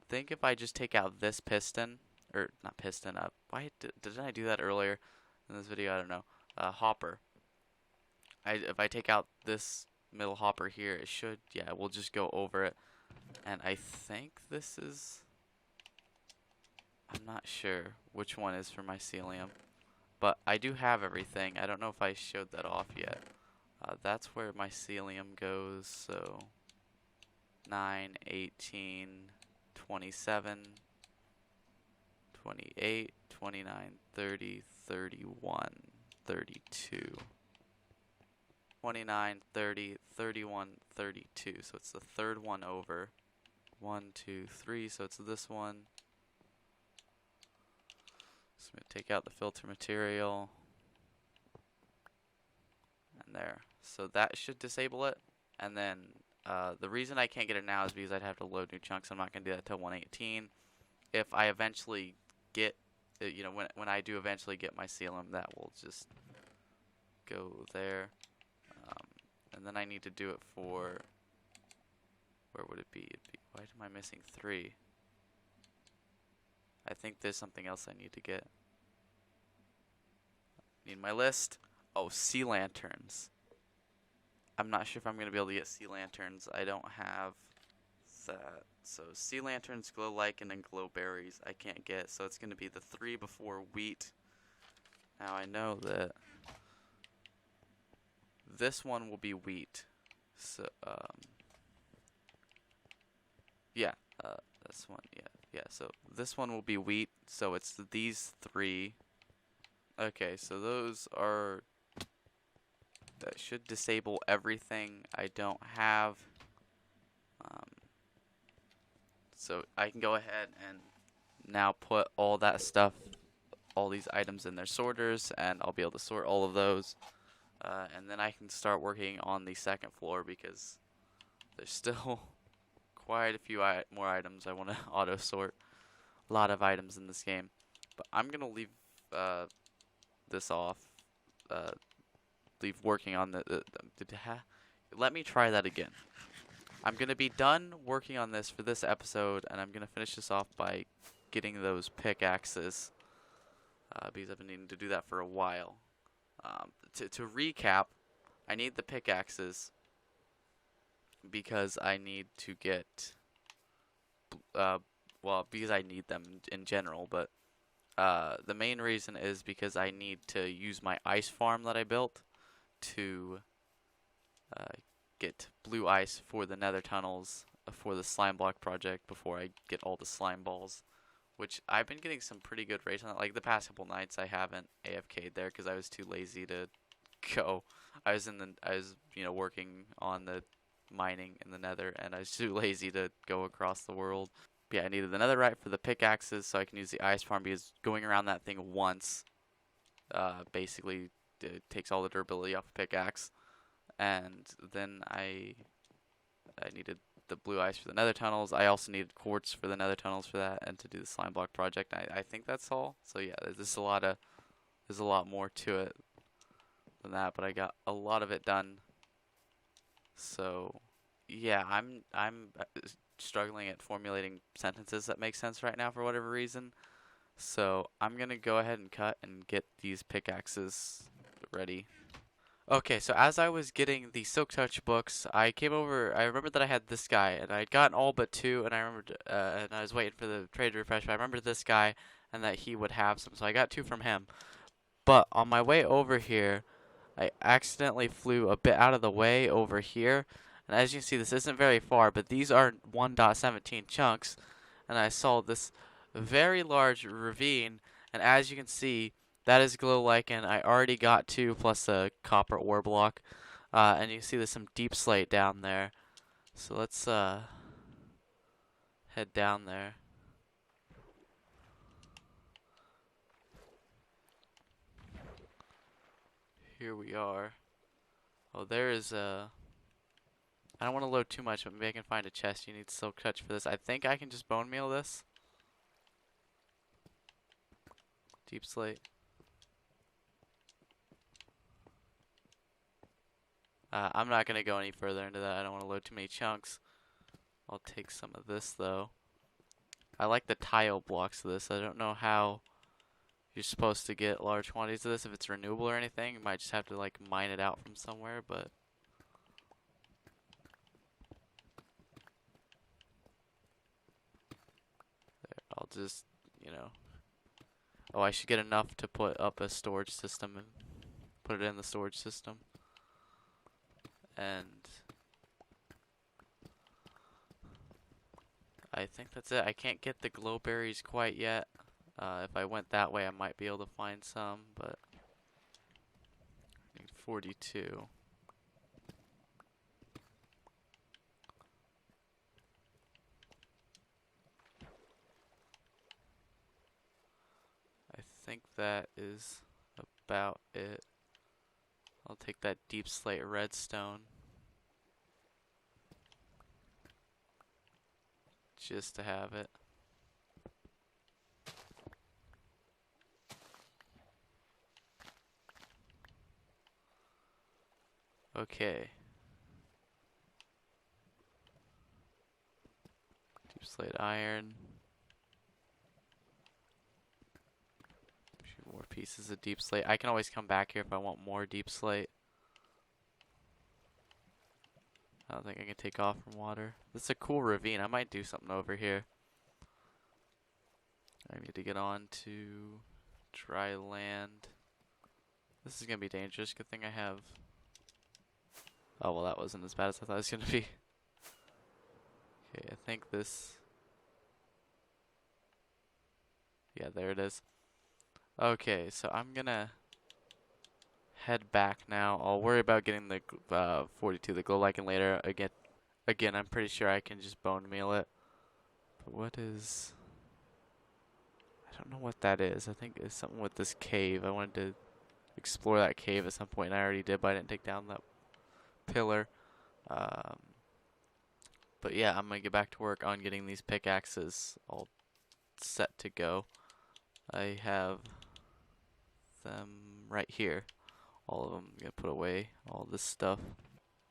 Speaker 1: think if I just take out this piston, or not piston, why didn't I do that earlier in this video? I don't know. Hopper. If I take out this middle hopper here, it should, yeah, we'll just go over it. And I think this is, I'm not sure which one is for mycelium, but I do have everything. I don't know if I showed that off yet. That's where mycelium goes, so 9, 18, 27, 28, 29, 30, 31, 32. 29, 30, 31, 32. So it's the third one over. 1, 2, 3. So it's this one. So I'm going to take out the filter material. And there. So that should disable it. And then the reason I can't get it now is because I'd have to load new chunks. I'm not going to do that until 118. If I eventually get, when I do eventually get mycelium, that will just go there. And then I need to do it for, where would it be? Why am I missing 3? I think there's something else I need to get. Need my list. Oh, sea lanterns. I'm not sure if I'm going to be able to get sea lanterns. I don't have that. So sea lanterns, glow lichen, and glow berries I can't get. So it's going to be the 3 before wheat. Now I know that this one will be wheat. So yeah, this one, yeah. So this one will be wheat. So it's these 3. Okay, so those are, that should disable everything I don't have. So I can go ahead and now put all that stuff, all these items in their sorters, and I'll be able to sort all of those. And then I can start working on the second floor because there's still quite a few more items I want to auto sort. A lot of items in this game. But I'm going to leave this off. Leave working on let me try that again. I'm going to be done working on this for this episode, and I'm going to finish this off by getting those pickaxes, because I've been needing to do that for a while. To recap, I need the pickaxes because I need to get, well, because I need them in general, but the main reason is because I need to use my ice farm that I built to get blue ice for the nether tunnels for the slime block project before I get all the slime balls, which I've been getting some pretty good rates on it. Like the past couple nights I haven't AFK'd there because I was too lazy to go. I was working on the mining in the nether, and I was too lazy to go across the world. But yeah, I needed the netherite for the pickaxes so I can use the ice farm, because going around that thing once basically takes all the durability off a pickaxe. And then I needed the blue ice for the nether tunnels. I also needed quartz for the nether tunnels for that, and to do the slime block project. I think that's all. So yeah, there's a lot more to it than that, but I got a lot of it done. So yeah, I'm struggling at formulating sentences that make sense right now for whatever reason. So I'm gonna go ahead and cut and get these pickaxes ready. Okay, so as I was getting the Silk Touch books, I came over. I remembered that I had this guy, and I had gotten all but 2, and I remembered, and I was waiting for the trade to refresh. But I remembered this guy, and that he would have some, so I got 2 from him. But on my way over here, I accidentally flew a bit out of the way over here, and as you can see, this isn't very far, but these are 1.17 chunks, and I saw this very large ravine, and as you can see, that is glow lichen. I already got 2 plus a copper ore block. And you see there's some deep slate down there. So let's head down there. Here we are. Oh, there is a... I don't want to load too much, but maybe I can find a chest. You need silk touch for this. I think I can just bone meal this. Deep slate. I'm not going to go any further into that. I don't want to load too many chunks. I'll take some of this, though. I like the tile blocks of this. I don't know how you're supposed to get large quantities of this. If it's renewable or anything, you might just have to, like, mine it out from somewhere, but... There, I'll just, Oh, I should get enough to put up a storage system and put it in the storage system. And I think that's it. I can't get the glow berries quite yet. If I went that way, I might be able to find some, but I need 42. I think that is about it. I'll take that deep slate redstone just to have it. Okay. Deep slate iron. A few more pieces of deep slate. I can always come back here if I want more deep slate. I don't think I can take off from water. This is a cool ravine. I might do something over here. I need to get on to dry land. This is gonna be dangerous. Good thing I have. Oh well, that wasn't as bad as I thought it was gonna be. Okay, I think this. Yeah, there it is. Okay, so I'm gonna head back now. I'll worry about getting the 42, the glow lichen later. Again, I'm pretty sure I can just bone meal it. But what is? I don't know what that is. I think it's something with this cave. I wanted to explore that cave at some point, and I already did, but I didn't take down that pillar. Um, but yeah, I'm gonna get back to work on getting these pickaxes all set to go. I have them right here. All of them. I'm gonna put away all this stuff.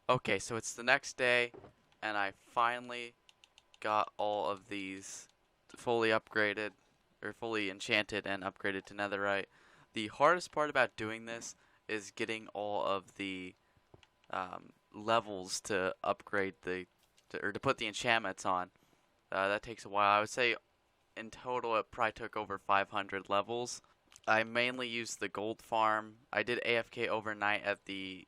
Speaker 1: Okay, so it's the next day, and I finally got all of these fully upgraded, or fully enchanted and upgraded to netherite. The hardest part about doing this is getting all of the levels to upgrade or to put the enchantments on. That takes a while. I would say in total it probably took over 500 levels. I mainly used the gold farm. I did AFK overnight at the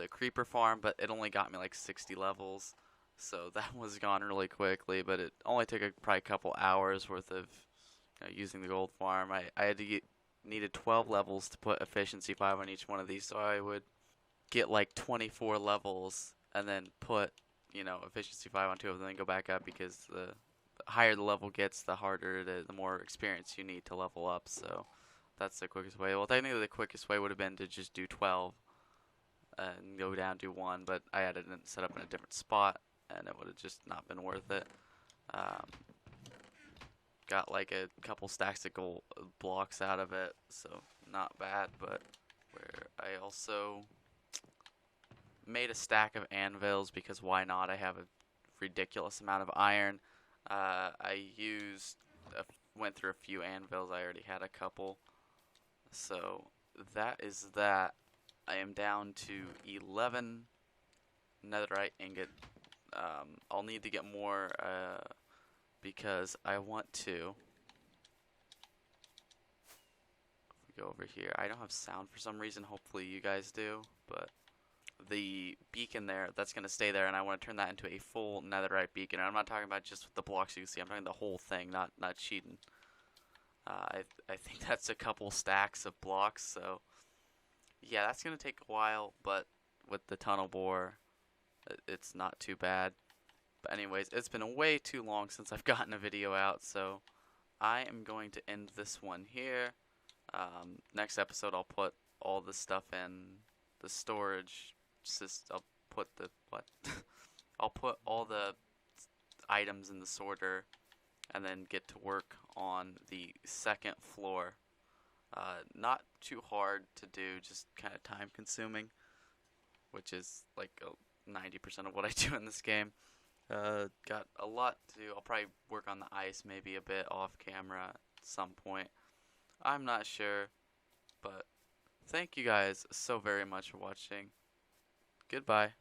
Speaker 1: creeper farm, but it only got me like 60 levels. So that was gone really quickly, but it only took probably a couple hours worth of using the gold farm. I had to needed 12 levels to put efficiency 5 on each one of these, so I would get like 24 levels and then put, efficiency 5 on 2 of them and go back up, because the higher the level gets, the harder it is, the more experience you need to level up. So that's the quickest way. Well, technically the quickest way would have been to just do 12 and go down to 1, but I had it set up in a different spot, and it would have just not been worth it. Got like a couple stacks of gold blocks out of it, so not bad. But where I also made a stack of anvils, because why not? I have a ridiculous amount of iron. I went through a few anvils. I already had a couple, so that is that. I am down to 11 netherite ingot. I'll need to get more because I want to. If we go over here, I don't have sound for some reason. Hopefully you guys do, but the beacon there, that's going to stay there, and I want to turn that into a full netherite beacon. And I'm not talking about just the blocks you can see. I'm talking the whole thing, not cheating. I think that's a couple stacks of blocks, so yeah, that's going to take a while, but with the tunnel bore, it's not too bad. But anyways, it's been way too long since I've gotten a video out, so I am going to end this one here. Next episode, I'll put all the stuff in the storage system. I'll put the I'll put all the items in the sorter, and then get to work on the second floor. Not too hard to do, just kind of time consuming, which is like 90% of what I do in this game. Got a lot to do. I'll probably work on the ice maybe a bit off camera at some point. I'm not sure, but thank you guys so very much for watching. Goodbye.